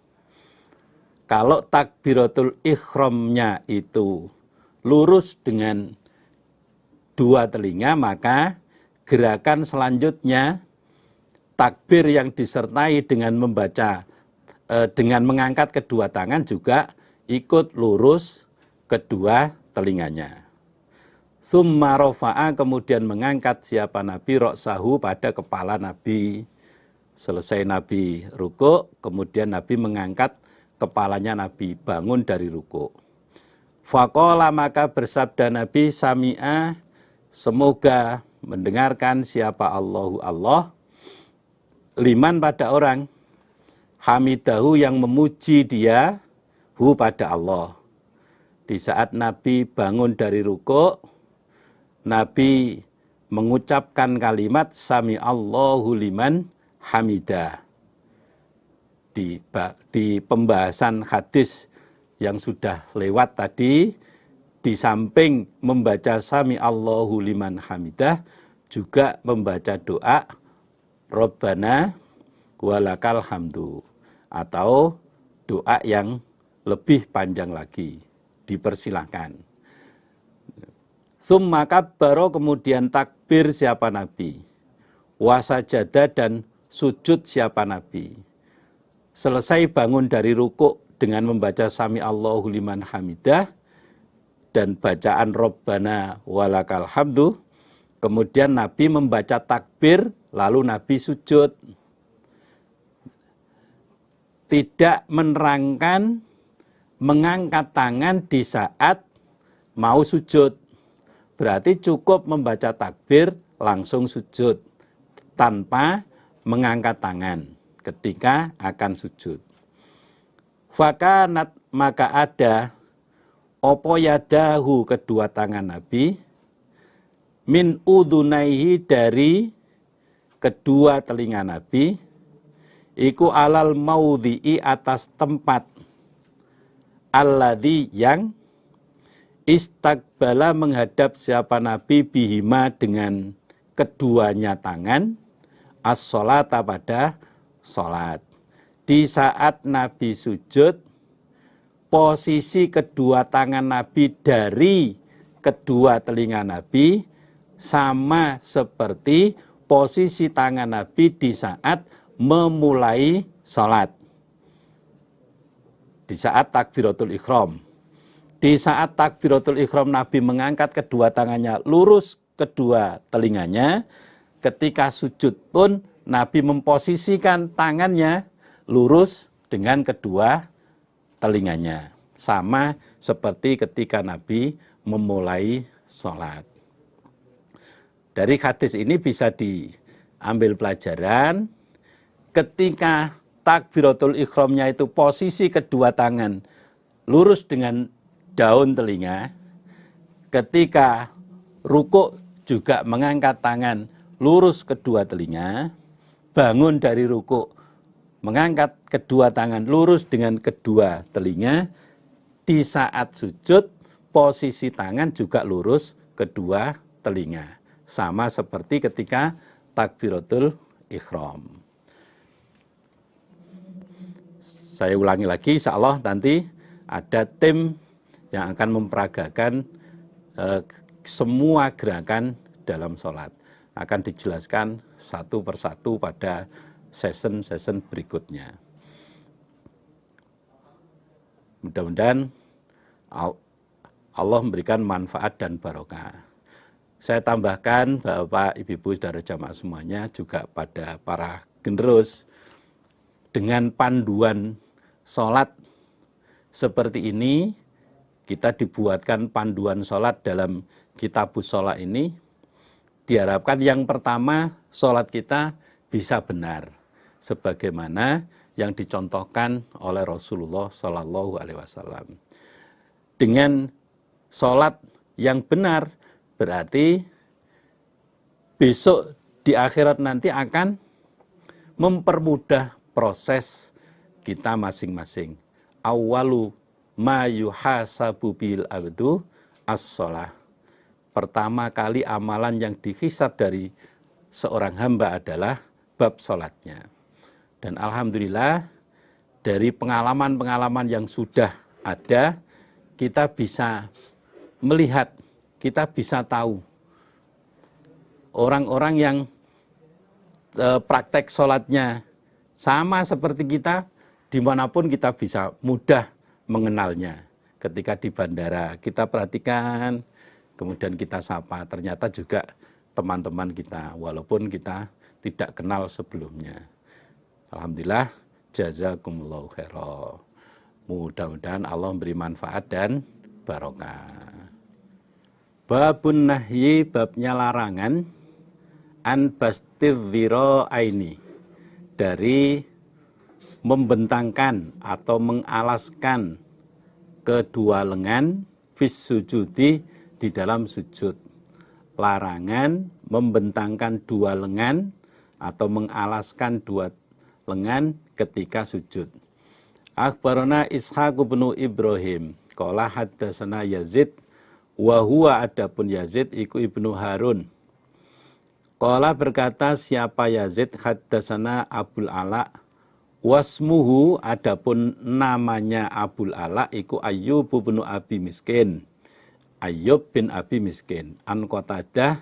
Kalau takbiratul ihramnya itu lurus dengan dua telinga, maka gerakan selanjutnya takbir yang disertai dengan dengan mengangkat kedua tangan juga ikut lurus kedua telinganya. Summa rofa'a, kemudian mengangkat siapa Nabi roksahu, pada kepala Nabi. Selesai Nabi rukuk, kemudian Nabi mengangkat kepalanya Nabi, bangun dari rukuk. Faqala, maka bersabda Nabi, sami'a, semoga mendengarkan siapa Allahu Allah, liman, pada orang, hamidahu, yang memuji dia, hu, pada Allah. Di saat Nabi bangun dari rukuk, Nabi mengucapkan kalimat sami Allahu liman hamidah. Di pembahasan hadis yang sudah lewat tadi, di samping membaca sami Allahu liman hamidah, juga membaca doa Rabbana walakal hamdu, atau doa yang lebih panjang lagi, dipersilahkan. Summa kabbaro, kemudian takbir siapa Nabi, wasajada, dan sujud siapa Nabi. Selesai bangun dari rukuk dengan membaca sami Allahu liman hamidah dan bacaan Rabbana walakal hamdu, kemudian Nabi membaca takbir, lalu Nabi sujud. Tidak menerangkan mengangkat tangan di saat mau sujud. Berarti cukup membaca takbir langsung sujud tanpa mengangkat tangan ketika akan sujud. Fakanat, maka ada opo yadahu, kedua tangan Nabi, min udunaihi, dari kedua telinga Nabi, iku alal maudhi'i, atas tempat, alladhi, yang istakbala, menghadap siapa Nabi, bihima, dengan keduanya tangan, as-sholata, pada sholat. Di saat Nabi sujud, posisi kedua tangan Nabi dari kedua telinga Nabi sama seperti posisi tangan Nabi di saat memulai sholat. Di saat takbiratul ihram. Di saat takbiratul ihram Nabi mengangkat kedua tangannya lurus kedua telinganya. Ketika sujud pun Nabi memposisikan tangannya lurus dengan kedua telinganya. Sama seperti ketika Nabi memulai sholat. Dari hadis ini bisa diambil pelajaran, ketika takbiratul ihramnya itu posisi kedua tangan lurus dengan daun telinga, ketika rukuk juga mengangkat tangan lurus kedua telinga, bangun dari rukuk mengangkat kedua tangan lurus dengan kedua telinga, di saat sujud posisi tangan juga lurus kedua telinga, sama seperti ketika takbiratul ihram. Saya ulangi lagi, insya Allah nanti ada tim yang akan memperagakan semua gerakan dalam sholat. Akan dijelaskan satu persatu pada session-session berikutnya. Mudah-mudahan Allah memberikan manfaat dan barokah. Saya tambahkan Bapak, Ibu, Saudara jamaah semuanya, juga pada para generus, dengan panduan sholat seperti ini, kita dibuatkan panduan sholat dalam Kitabus Sholat ini, diharapkan yang pertama sholat kita bisa benar, sebagaimana yang dicontohkan oleh Rasulullah Shallallahu Alaihi Wasallam. Dengan sholat yang benar berarti besok di akhirat nanti akan mempermudah proses kita masing-masing. Awalu ma yuhasabu bil abdu as-sholah. Pertama kali amalan yang dihisab dari seorang hamba adalah bab sholatnya. Dan alhamdulillah dari pengalaman-pengalaman yang sudah ada, kita bisa melihat, kita bisa tahu orang-orang yang praktek sholatnya sama seperti kita, dimanapun kita bisa mudah mengenalnya. Ketika di bandara kita perhatikan, kemudian kita sapa, ternyata juga teman-teman kita, walaupun kita tidak kenal sebelumnya. Alhamdulillah, jazakumullahu khairan. Mudah-mudahan Allah memberi manfaat dan barokah. Babun nahyi, babnya larangan, an bastidhiro aini, dari membentangkan atau mengalaskan kedua lengan fis sujudi, di dalam sujud. larangan membentangkan dua lengan atau mengalaskan dua lengan ketika sujud. Akhbarana Ishaq bin Ibrahim qala haddatsana Yazid wa huwa adapun Yazid iku Ibnu Harun. Qala berkata siapa Yazid haddatsana Abul Ala wasmuhu adapun namanya Abul Ala iku Ayyub bin Abi Miskin. Ayyub bin Abi Miskin an Qatadah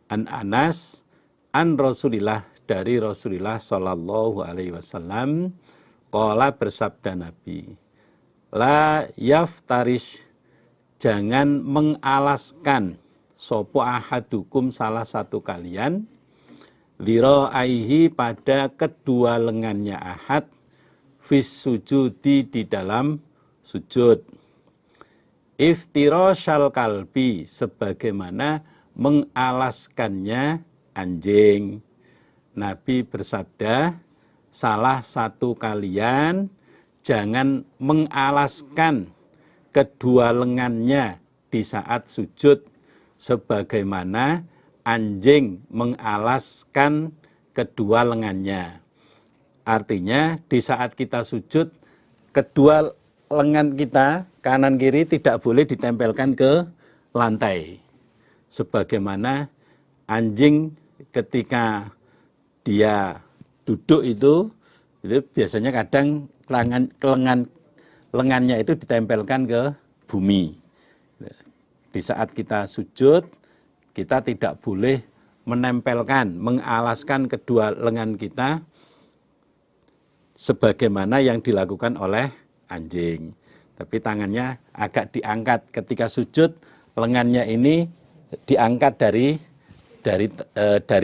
an Anas an Rasulillah dari Rasulullah sallallahu alaihi wasallam qala bersabda Nabi la yaftarish jangan mengalaskan sopo ahadukum salah satu kalian lira'aihi pada kedua lengannya ahad fis sujudi di dalam sujud iftirashal kalbi sebagaimana mengalaskannya anjing. Nabi bersabda salah satu kalian jangan mengalaskan kedua lengannya di saat sujud sebagaimana anjing mengalaskan kedua lengannya. Artinya di saat kita sujud, kedua lengan kita kanan kiri tidak boleh ditempelkan ke lantai. Sebagaimana anjing ketika dia duduk itu biasanya kadang lengannya itu ditempelkan ke bumi. Di saat kita sujud, kita tidak boleh menempelkan, mengalaskan kedua lengan kita sebagaimana yang dilakukan oleh anjing. Tapi tangannya agak diangkat ketika sujud, lengannya ini diangkat dari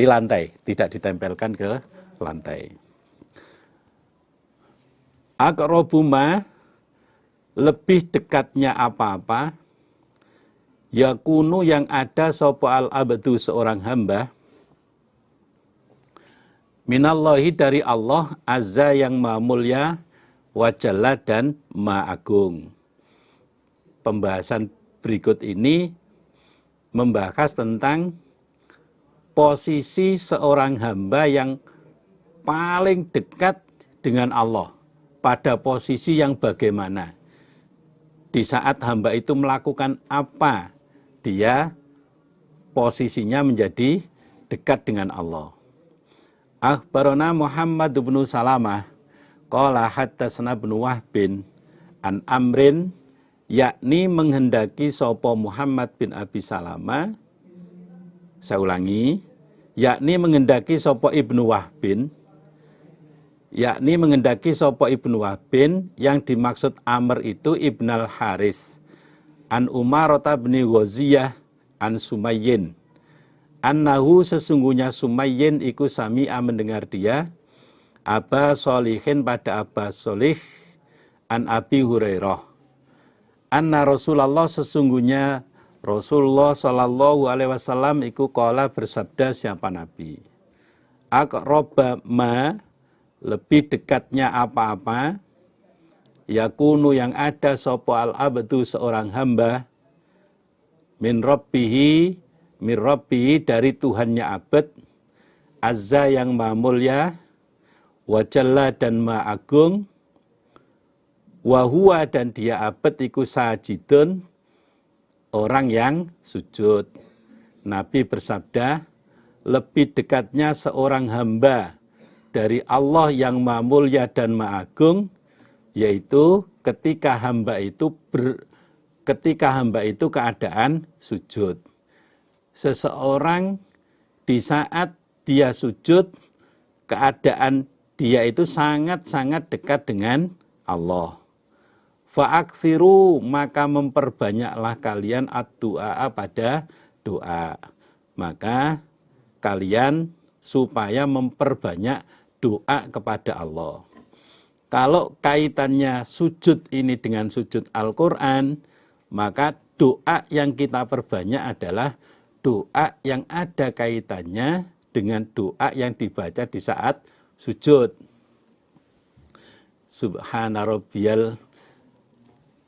lantai, tidak ditempelkan ke lantai. Aqrabuma lebih dekatnya apa-apa yakunu yang ada sapa al-abdu seorang hamba minallahi dari Allah azza yang maha mulia wa jalla dan maha agung. Pembahasan berikut ini membahas tentang posisi seorang hamba yang paling dekat dengan Allah. Pada posisi yang bagaimana? Di saat hamba itu melakukan apa? Dia posisinya menjadi dekat dengan Allah. Akhbarana Muhammad bin Salamah qala haddatsana bin Wahbin an Amrin yakni menghendaki sapa Muhammad bin Abi Salamah. Saya ulangi, yakni menghendaki sapa Ibnu Wahbin, yakni menghendaki sapa Ibnu Wahbin, yang dimaksud Amr itu Ibnal Haris an Umarata bin Ghaziyah an Sumayyin annahu sesungguhnya Sumayyin iku sami'a mendengar dia Aba Sholihin pada Aba Sholih an Abi Hurairah anna Rasulullah sesungguhnya Rasulullah sallallahu alaihi wasallam iku qala bersabda siapa Nabi aqraba ma lebih dekatnya apa-apa yakunu yang ada sopo al-abdu seorang hamba min rabbihi dari Tuhannya abad azza yang maha mulia wa jalla dan maha agung wa huwa dan dia abad iku sajidun orang yang sujud. Nabi bersabda lebih dekatnya seorang hamba dari Allah yang maha mulia dan maha agung yaitu ketika hamba itu keadaan sujud. Seseorang di saat dia sujud, keadaan dia itu sangat-sangat dekat dengan Allah. Fa'aksiru maka memperbanyaklah kalian ad-du'a pada doa. Maka kalian supaya memperbanyak doa kepada Allah. Kalau kaitannya sujud ini dengan sujud Al-Quran, maka doa yang kita perbanyak adalah doa yang ada kaitannya dengan doa yang dibaca di saat sujud. Subhana rabbiyal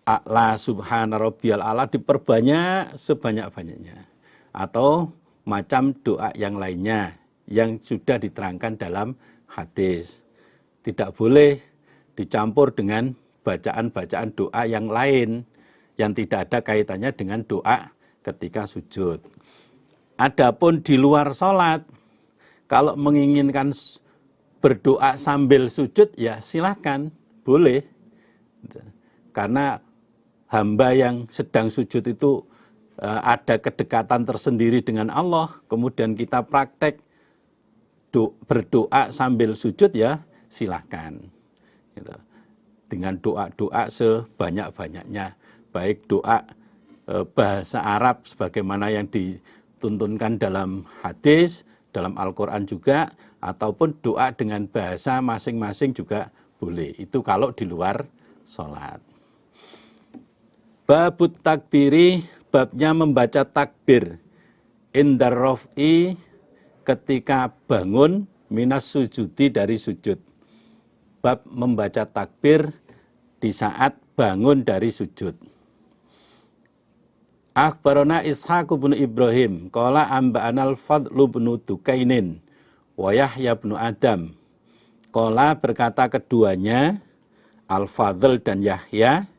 a'la, subhana rabbiyal a'la diperbanyak sebanyak-banyaknya. Atau macam doa yang lainnya yang sudah diterangkan dalam hadis. Tidak boleh dicampur dengan bacaan-bacaan doa yang lain yang tidak ada kaitannya dengan doa ketika sujud. Adapun di luar sholat, kalau menginginkan berdoa sambil sujud, ya silahkan, boleh. Karena hamba yang sedang sujud itu ada kedekatan tersendiri dengan Allah, kemudian kita praktek berdoa sambil sujud, ya silahkan. Gitu. Dengan doa-doa sebanyak-banyaknya, baik doa bahasa Arab sebagaimana yang dituntunkan dalam hadis, dalam Al-Quran juga, ataupun doa dengan bahasa masing-masing juga boleh. Itu kalau di luar sholat. Babut takbiri, babnya membaca takbir. Indar rof'i, ketika bangun, minas sujudi, dari sujud. Bab membaca takbir di saat bangun dari sujud. Akhbarona Ishaq bin Ibrahim, qala amba'anal Fadlu bin Dukainin, wa Yahya bin Adam. Qala, berkata keduanya, Al-Fadl dan Yahya,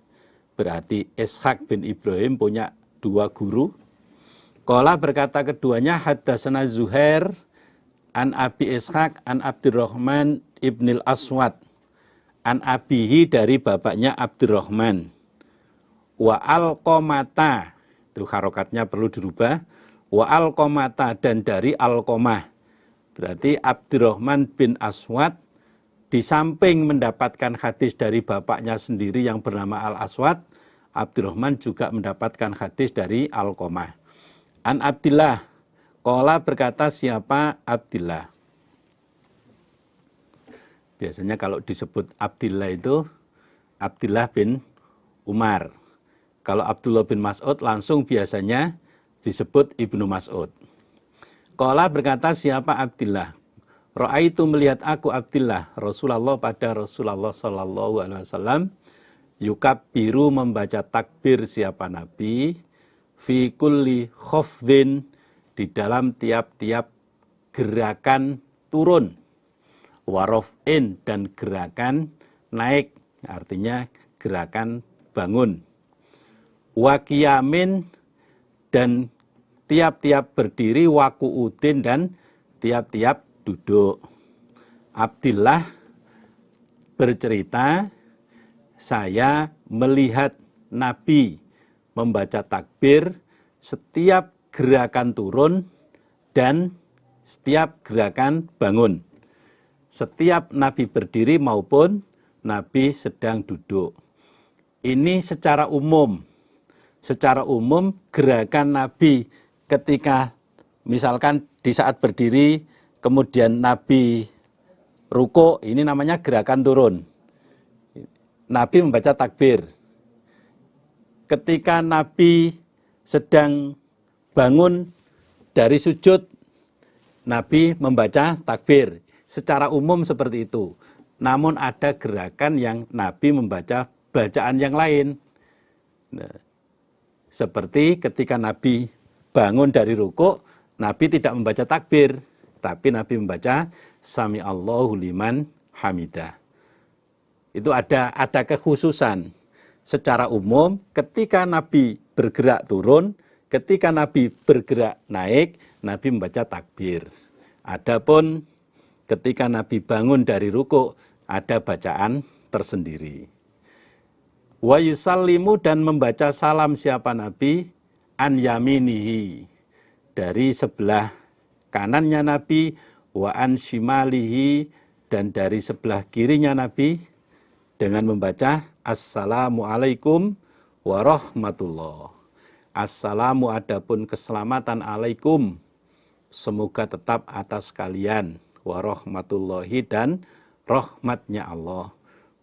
berarti Ishaq bin Ibrahim punya dua guru. Qala, berkata keduanya, haddatsana Zuhair an Abi Ishaq an Abdurrahman ibnil Aswad an abihi, dari bapaknya Abdurrahman. Wa Alqamata, itu harokatnya perlu dirubah. Wa Alqamata, dan dari Alqamah. Berarti Abdurrahman bin Aswad di samping mendapatkan hadis dari bapaknya sendiri yang bernama Al-Aswad, Abdurrahman juga mendapatkan hadis dari Alqamah. An Abdillah, qala, berkata siapa Abdillah. Biasanya kalau disebut Abdillah itu Abdillah bin Umar. Kalau Abdullah bin Mas'ud langsung biasanya disebut Ibnu Mas'ud. Qala, berkata siapa Abdillah. Ra'aitu, melihat aku Abdillah, Rasulullah, pada Rasulullah sallallahu alaihi wasallam, yukabbiru, membaca takbir siapa Nabi, fi kulli khafdin, di dalam tiap-tiap gerakan turun, warof'in, dan gerakan naik, artinya gerakan bangun, waqiyamin, dan tiap-tiap berdiri, waku'udin, dan tiap-tiap duduk. Abdillah bercerita, saya melihat Nabi membaca takbir setiap gerakan turun dan setiap gerakan bangun. Setiap Nabi berdiri maupun Nabi sedang duduk. Ini secara umum. Secara umum gerakan Nabi ketika misalkan di saat berdiri, kemudian Nabi ruku, ini namanya gerakan turun. Nabi membaca takbir. Ketika Nabi sedang bangun dari sujud, Nabi membaca takbir. Secara umum seperti itu. Namun ada gerakan yang Nabi membaca bacaan yang lain. Nah, seperti ketika Nabi bangun dari ruku, Nabi tidak membaca takbir, tapi Nabi membaca Sami Allahu liman hamidah. Itu ada kekhususan. Secara umum ketika Nabi bergerak turun, ketika Nabi bergerak naik, Nabi membaca takbir. Adapun ketika Nabi bangun dari ruku, ada bacaan tersendiri. Wa yusallimu, dan membaca salam siapa Nabi, an yaminihi, dari sebelah kanannya Nabi, wa an shimalihi, dan dari sebelah kirinya Nabi, dengan membaca assalamualaikum warahmatullah. Assalamu, adapun keselamatan, alaikum, semoga tetap atas kalian, warahmatullahi, dan rahmatnya Allah.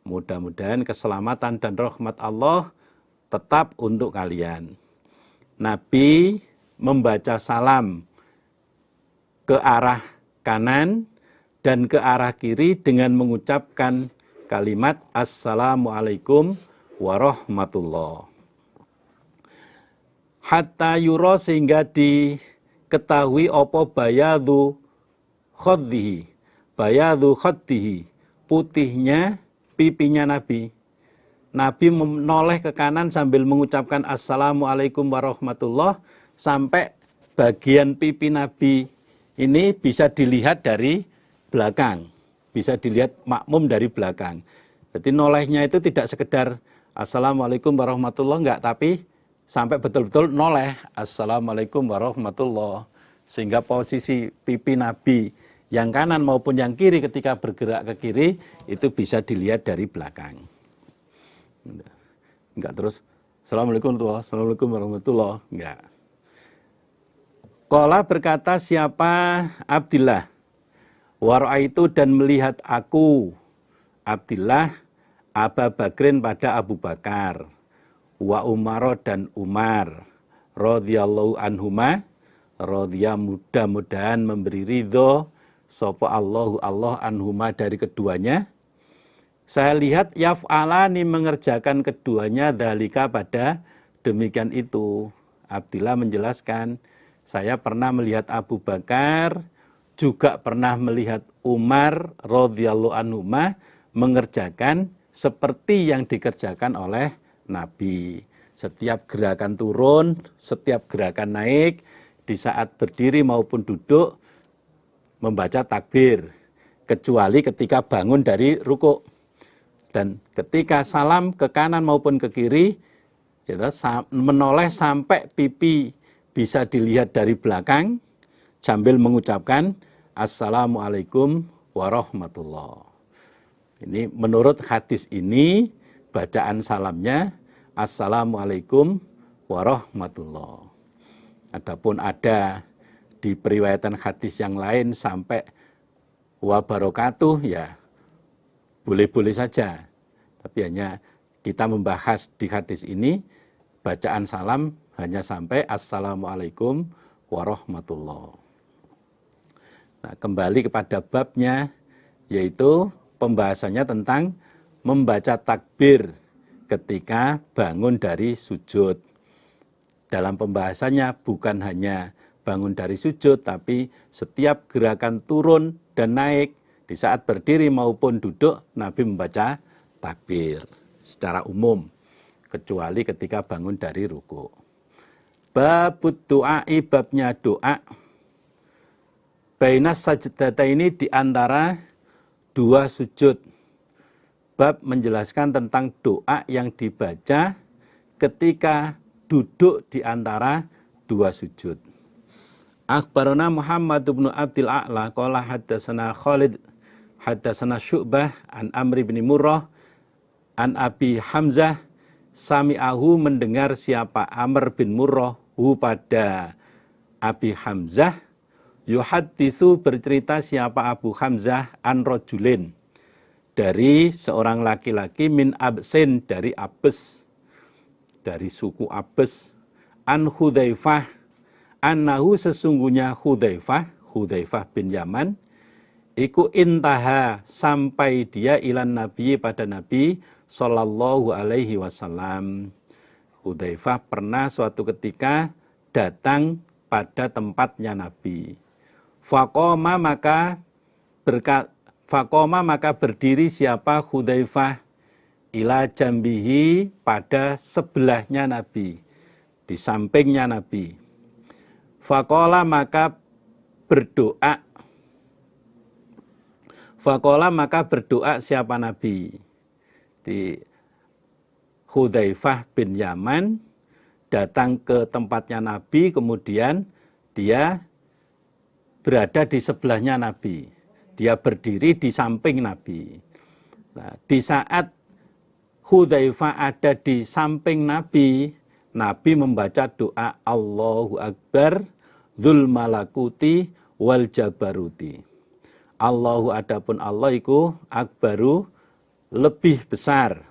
Mudah-mudahan keselamatan dan rahmat Allah tetap untuk kalian. Nabi membaca salam ke arah kanan dan ke arah kiri dengan mengucapkan kalimat assalamualaikum warahmatullah. Hatta yuro, sehingga ketahui apa bayadu khaddihi, putihnya pipinya Nabi. Nabi menoleh ke kanan sambil mengucapkan Assalamualaikum warahmatullah, sampai bagian pipi Nabi ini bisa dilihat dari belakang, bisa dilihat makmum dari belakang. Jadi nolehnya itu tidak sekedar Assalamualaikum warahmatullah, enggak, tapi sampai betul-betul noleh Assalamualaikum warahmatullah, sehingga posisi pipi Nabi yang kanan maupun yang kiri ketika bergerak ke kiri itu bisa dilihat dari belakang. Enggak terus Assalamualaikum warahmatullah, enggak. Qala berkata siapa Abdillah, waraitu dan melihat aku Abdillah Aba Bakrin pada Abu Bakar, wa Umar dan Umar, radhiyallahu anhuma, mudah-mudahan memberi ridho sapa Allah anhuma dari keduanya. Saya lihat yaf'alani mengerjakan keduanya dzalika pada demikian itu. Abdillah menjelaskan, saya pernah melihat Abu Bakar, juga pernah melihat Umar radhiyallahu anhuma mengerjakan seperti yang dikerjakan oleh Nabi. Setiap gerakan turun, setiap gerakan naik, di saat berdiri maupun duduk membaca takbir, kecuali ketika bangun dari rukuk. Dan ketika salam ke kanan maupun ke kiri, menoleh sampai pipi bisa dilihat dari belakang sambil mengucapkan Assalamualaikum warahmatullah. Ini menurut hadis ini bacaan salamnya Assalamualaikum warahmatullah. Adapun ada di periwayatan hadis yang lain sampai wa barakatuh, ya boleh-boleh saja. Tapi hanya kita membahas di hadis ini bacaan salam hanya sampai Assalamualaikum warahmatullah. Nah, kembali kepada babnya, yaitu pembahasannya tentang membaca takbir ketika bangun dari sujud. Dalam pembahasannya bukan hanya bangun dari sujud, tapi setiap gerakan turun dan naik, di saat berdiri maupun duduk, Nabi membaca takbir secara umum, kecuali ketika bangun dari ruku. Babut doa'i, babnya doa. Bainas sajdata ini diantara dua sujud. Bab menjelaskan tentang doa yang dibaca ketika duduk di antara dua sujud. Akhbarana Muhammad bin Abdil A'la qala haddatsana Khalid haddatsana Syu'bah an Amr bin Murrah an Abi Hamzah, sami'ahu mendengar siapa Amr bin Murrah hu pada Abi Hamzah, yuhaddisu bercerita siapa Abu Hamzah an rajulin dari seorang laki-laki min Absin dari Abes, dari suku Abes, an Hudzaifah annahu sesungguhnya Hudzaifah bin Yaman iku intaha sampai dia ilan Nabi pada Nabi sallallahu alaihi wasallam. Hudzaifah pernah suatu ketika datang pada tempatnya Nabi. Faqoma maka berdiri siapa Hudzaifah ila jambihi pada sebelahnya Nabi, di sampingnya Nabi. Faqala maka berdoa siapa Nabi. Di Hudzaifah bin Yaman datang ke tempatnya Nabi, kemudian dia berada di sebelahnya Nabi. Dia berdiri di samping Nabi. Nah, di saat Hudzaifah ada di samping Nabi, Nabi membaca doa Allahu Akbar dzul malakuti wal jabaruti. Allahu adapun Allah iku akbaru lebih besar,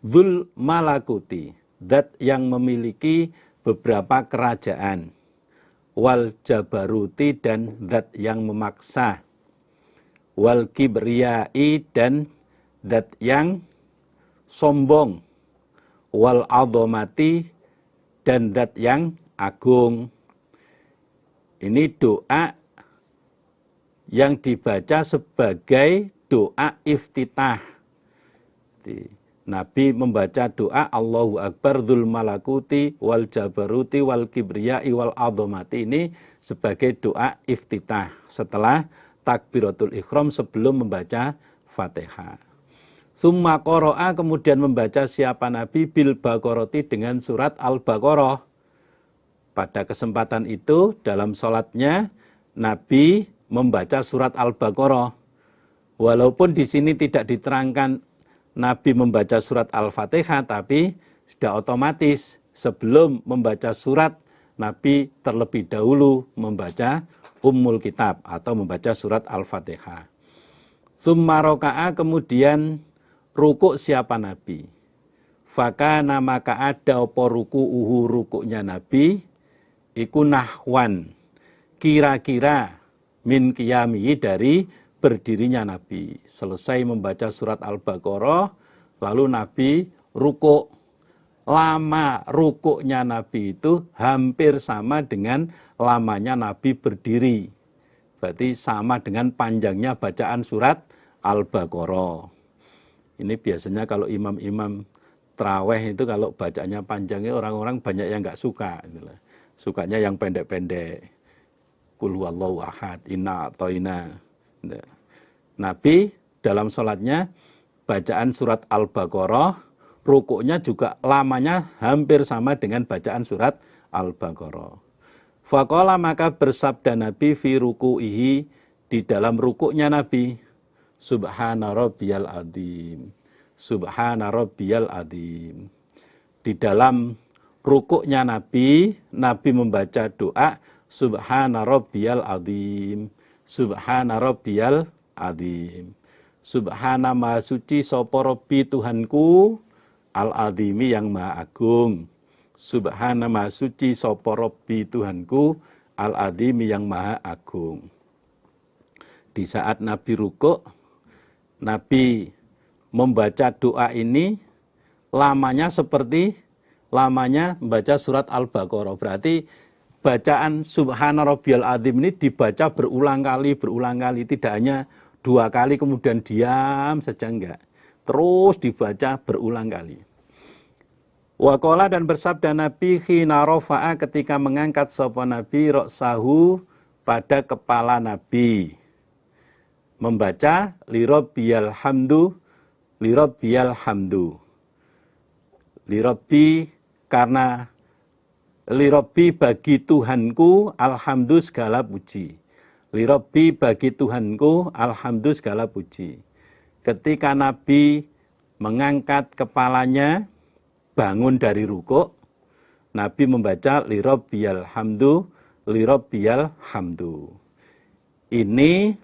dzul malakuti zat yang memiliki beberapa kerajaan, wal jabaruti dan zat yang memaksa, wal kibriyai dan zat yang sombong, wal azamati dan zat yang agung. Ini doa yang dibaca sebagai doa iftitah. Nabi membaca doa Allahu Akbar dzul malakuti wal jabaruti wal kibriyai wal azamati ini sebagai doa iftitah setelah takbiratul ihram sebelum membaca Fatihah. Summa qara'a kemudian membaca siapa Nabi bil Baqarati dengan surat Al-Baqarah. Pada kesempatan itu dalam sholatnya Nabi membaca surat Al-Baqarah. Walaupun di sini tidak diterangkan Nabi membaca surat Al-Fatihah, tapi sudah otomatis sebelum membaca surat, Nabi terlebih dahulu membaca Ummul Kitab atau membaca surat Al-Fatihah. Summa roka'a kemudian rukuk siapa Nabi. Fakana maka ada apa ruku'uhu rukuknya Nabi, iku nahwan, kira-kira min qiyamihi dari berdirinya Nabi. Selesai membaca surat Al-Baqarah, lalu Nabi rukuk. Lama rukuknya Nabi itu hampir sama dengan lamanya Nabi berdiri. Berarti sama dengan panjangnya bacaan surat Al-Baqarah. Ini biasanya kalau imam-imam traweh itu kalau bacanya panjangnya orang-orang banyak yang nggak suka. Sukanya yang pendek-pendek. Qul huwallahu ahad, inna a'thaina. Nabi dalam sholatnya bacaan surat Al-Baqarah, rukuknya juga lamanya hampir sama dengan bacaan surat Al-Baqarah. Faqala maka bersabda Nabi fi ruku'ihi di dalam rukuknya Nabi, Subhana rabbiyal adzim. Subhana rabbiyal adzim. Di dalam rukuknya Nabi, Nabi membaca doa Subhana rabbiyal adzim. Subhana rabbiyal adzim. Subhana maha suci sapa Rabbi Tuhanku al-adzimi yang maha agung. Subhana maha suci sapa Rabbi Tuhanku al-adzimi yang maha agung. Di saat Nabi rukuk, Nabi membaca doa ini lamanya seperti lamanya membaca surat Al-Baqarah. Berarti bacaan Subhana Rabbiyal Adzim ini dibaca berulang kali. Tidak hanya 2 kali kemudian diam saja, enggak. Terus dibaca berulang kali. Waqala dan bersabda Nabi khina rafa'a ketika mengangkat sapa Nabi ra'sahu pada kepala Nabi. Membaca lirabbiyal hamdu, lirabbiyal hamdu. Lirabbi karena lirabbi bagi Tuhanku alhamdu segala puji. Lirabbi bagi Tuhanku alhamdu segala puji. Ketika Nabi mengangkat kepalanya bangun dari rukuk, Nabi membaca lirabbiyal hamdu, lirabbiyal hamdu. Ini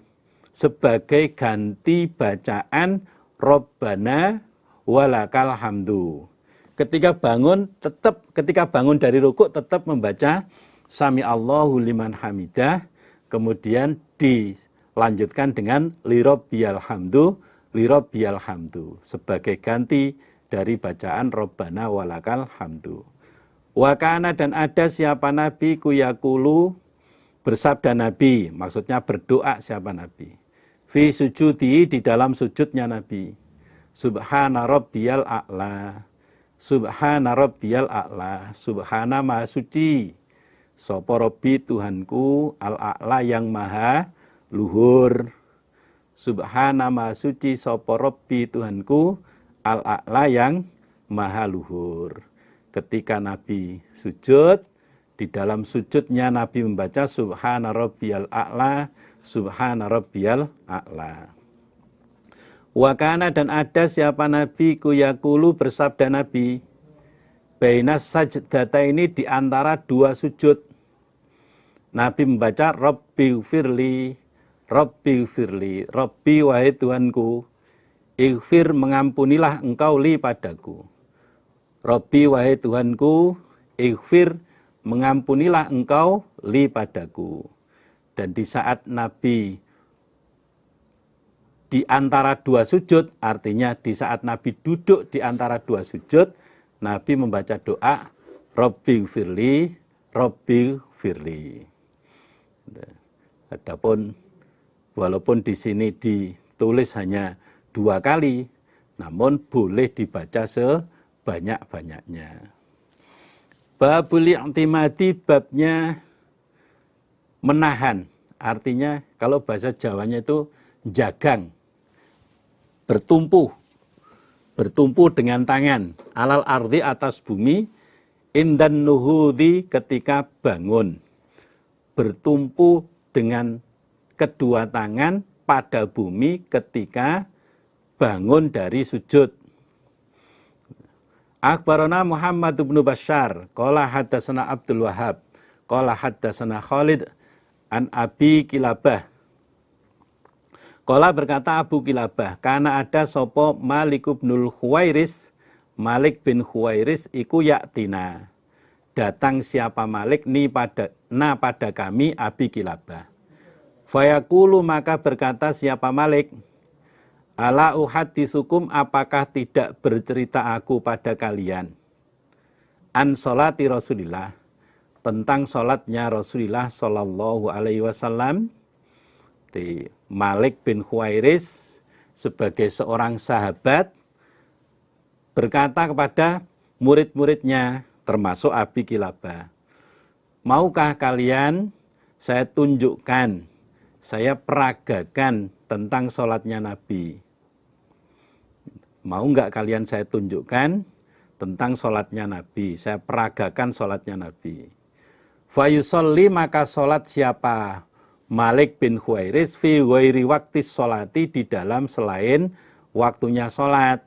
sebagai ganti bacaan Rabbana walakal hamdu. Ketika bangun dari rukuk tetap membaca Sami Allahu liman hamidah, kemudian dilanjutkan dengan lirabbiyal hamdu, lirabbiyal hamdu sebagai ganti dari bacaan Rabbana walakal hamdu. Wa kana dan ada siapa Nabi kuyakulu bersabda Nabi, maksudnya berdoa siapa Nabi. Fi sujudi di dalam sujudnya Nabi. Subhana rabbiyal a'la. Subhana rabbiyal a'la. Subhana maha suci. Sapa Rabbi Tuhanku al-a'la yang maha luhur. Subhana maha suci sapa Rabbi Tuhanku al-a'la yang maha luhur. Ketika Nabi sujud, di dalam sujudnya Nabi membaca Subhana rabbiyal a'la, Subhana rabbiyal a'la. Wa kana dan ada siapa Nabi kuyakulu bersabda Nabi, bainas sajdata ini di antara 2 sujud. Nabi membaca Rabbighfirli, Rabbighfirli, Rabbi wahai Tuhanku, ighfir mengampunilah engkau li padaku. Rabbi wahai Tuhanku, ighfir mengampunilah engkau li padaku. Dan di saat Nabi di antara 2 sujud, artinya di saat Nabi duduk di antara 2 sujud, Nabi membaca doa Rabbighfirli, Rabbighfirli. Adapun walaupun di sini ditulis hanya 2 kali, namun boleh dibaca sebanyak-banyaknya. Babul i'timadi, babnya menahan. Artinya kalau bahasa Jawanya itu jagang, bertumpu dengan tangan, alal ardi, atas bumi, indan nuhudi, ketika bangun, bertumpu dengan kedua tangan pada bumi ketika bangun dari sujud. Akhbarana Muhammad bin Bashar, qala haddatsana Abdul Wahhab, qala haddatsana Khalid an Abi Kilabah. Qala, berkata Abu Kilabah, karena ada sopo Malik bin Khuwairis, Malik bin Khuwairis iku yaktina, datang siapa Malik pada kami Abi Kilabah. Fayaqulu, maka berkata siapa Malik, ala uhadditsukum, apakah tidak bercerita aku pada kalian, an sholati Rasulillah, tentang sholatnya Rasulullah Shallallahu Alaihi Wasallam. Malik bin Khuwairis sebagai seorang sahabat berkata kepada murid-muridnya, termasuk Abi Kilabah, maukah kalian saya tunjukkan, saya peragakan tentang sholatnya Nabi? Mau nggak kalian saya tunjukkan tentang sholatnya Nabi, saya peragakan sholatnya Nabi. Fayusolli, maka sholat siapa Malik bin Khuwairis fi ghairi waktis sholati, di dalam selain waktunya sholat.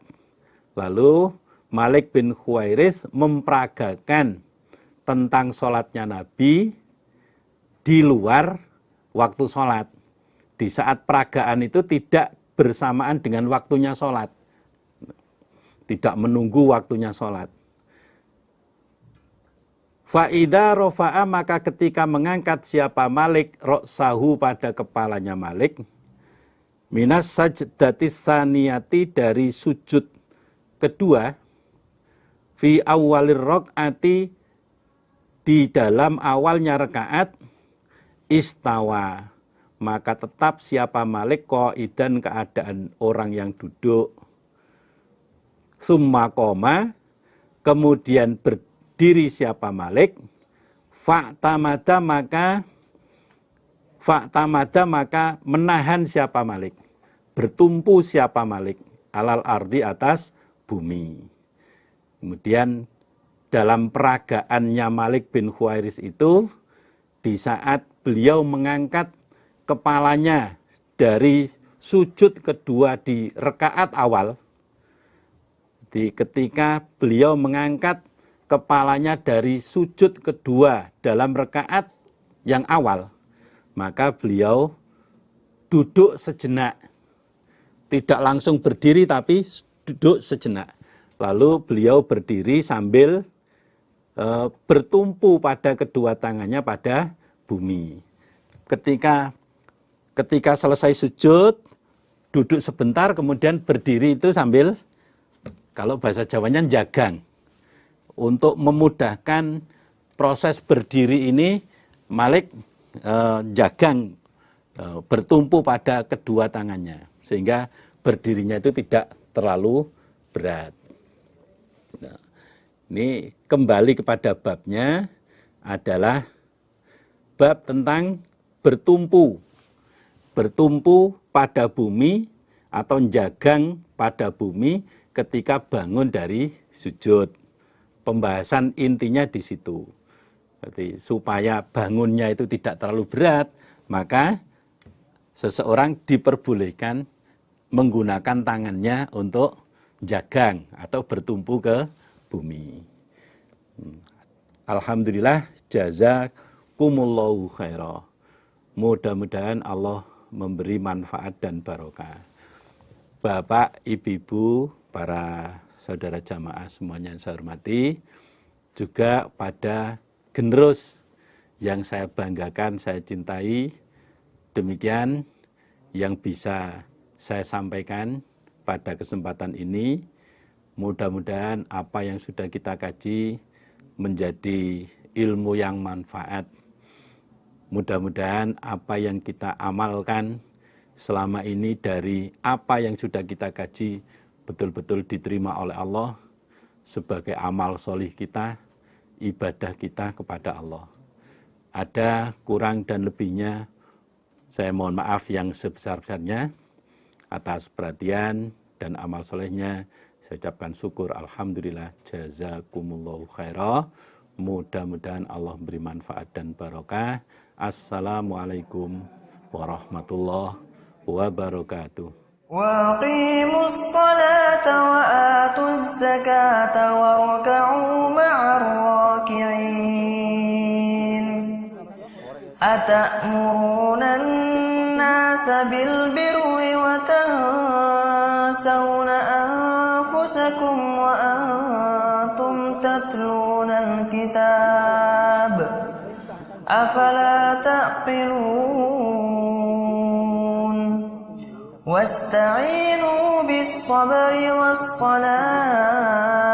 Lalu Malik bin Khuwairis memperagakan tentang sholatnya Nabi di luar waktu sholat. Di saat peragaan itu tidak bersamaan dengan waktunya sholat, tidak menunggu waktunya sholat. Fa'idha rofa'a, maka ketika mengangkat siapa Malik roksahu, pada kepalanya Malik, minas sajdatis saniyati, dari sujud kedua, fi awalir rok'ati, di dalam awalnya rakaat, istawa, maka tetap siapa Malik qaidan, keadaan orang yang duduk. Summa qoma, kemudian berdiri siapa Malik, fa'tamada, maka menahan siapa Malik, bertumpu siapa Malik, alal ardi, atas bumi. Kemudian dalam peragaannya Malik bin Khuwairis itu, di saat beliau mengangkat kepalanya dari sujud kedua di rakaat awal, ketika beliau mengangkat kepalanya dari sujud kedua dalam rakaat yang awal, maka beliau duduk sejenak, tidak langsung berdiri tapi duduk sejenak. Lalu beliau berdiri sambil bertumpu pada kedua tangannya pada bumi. Ketika selesai sujud, duduk sebentar, kemudian berdiri itu sambil, kalau bahasa Jawanya, jagang. Untuk memudahkan proses berdiri ini, Malik jagang, bertumpu pada kedua tangannya, sehingga berdirinya itu tidak terlalu berat. Nah, ini kembali kepada babnya, adalah bab tentang bertumpu pada bumi atau jagang pada bumi ketika bangun dari sujud. Pembahasan intinya di situ. Jadi supaya bangunnya itu tidak terlalu berat, maka seseorang diperbolehkan menggunakan tangannya untuk jagang atau bertumpu ke bumi. Alhamdulillah, jazakumullahu khairah. Mudah-mudahan Allah memberi manfaat dan barokah. Bapak, Ibu, para saudara jamaah semuanya yang saya hormati, juga pada generus yang saya banggakan, saya cintai, demikian yang bisa saya sampaikan pada kesempatan ini. Mudah-mudahan apa yang sudah kita kaji menjadi ilmu yang manfaat Mudah-mudahan apa yang kita amalkan selama ini dari apa yang sudah kita kaji betul-betul diterima oleh Allah sebagai amal solih kita, ibadah kita kepada Allah. Ada kurang dan lebihnya, saya mohon maaf yang sebesar-besarnya atas perhatian dan amal solehnya. Saya ucapkan syukur, alhamdulillah, jazakumullahu khairah. Mudah-mudahan Allah beri manfaat dan barokah. Assalamualaikum warahmatullahi wabarakatuh. وأقيموا الصلاة وآتوا الزكاة واركعوا مع الراكعين أتأمرون الناس بالبر وتنسون أنفسكم وأنتم تتلون الكتاب أفلا تعقلون واستعينوا بالصبر والصلاة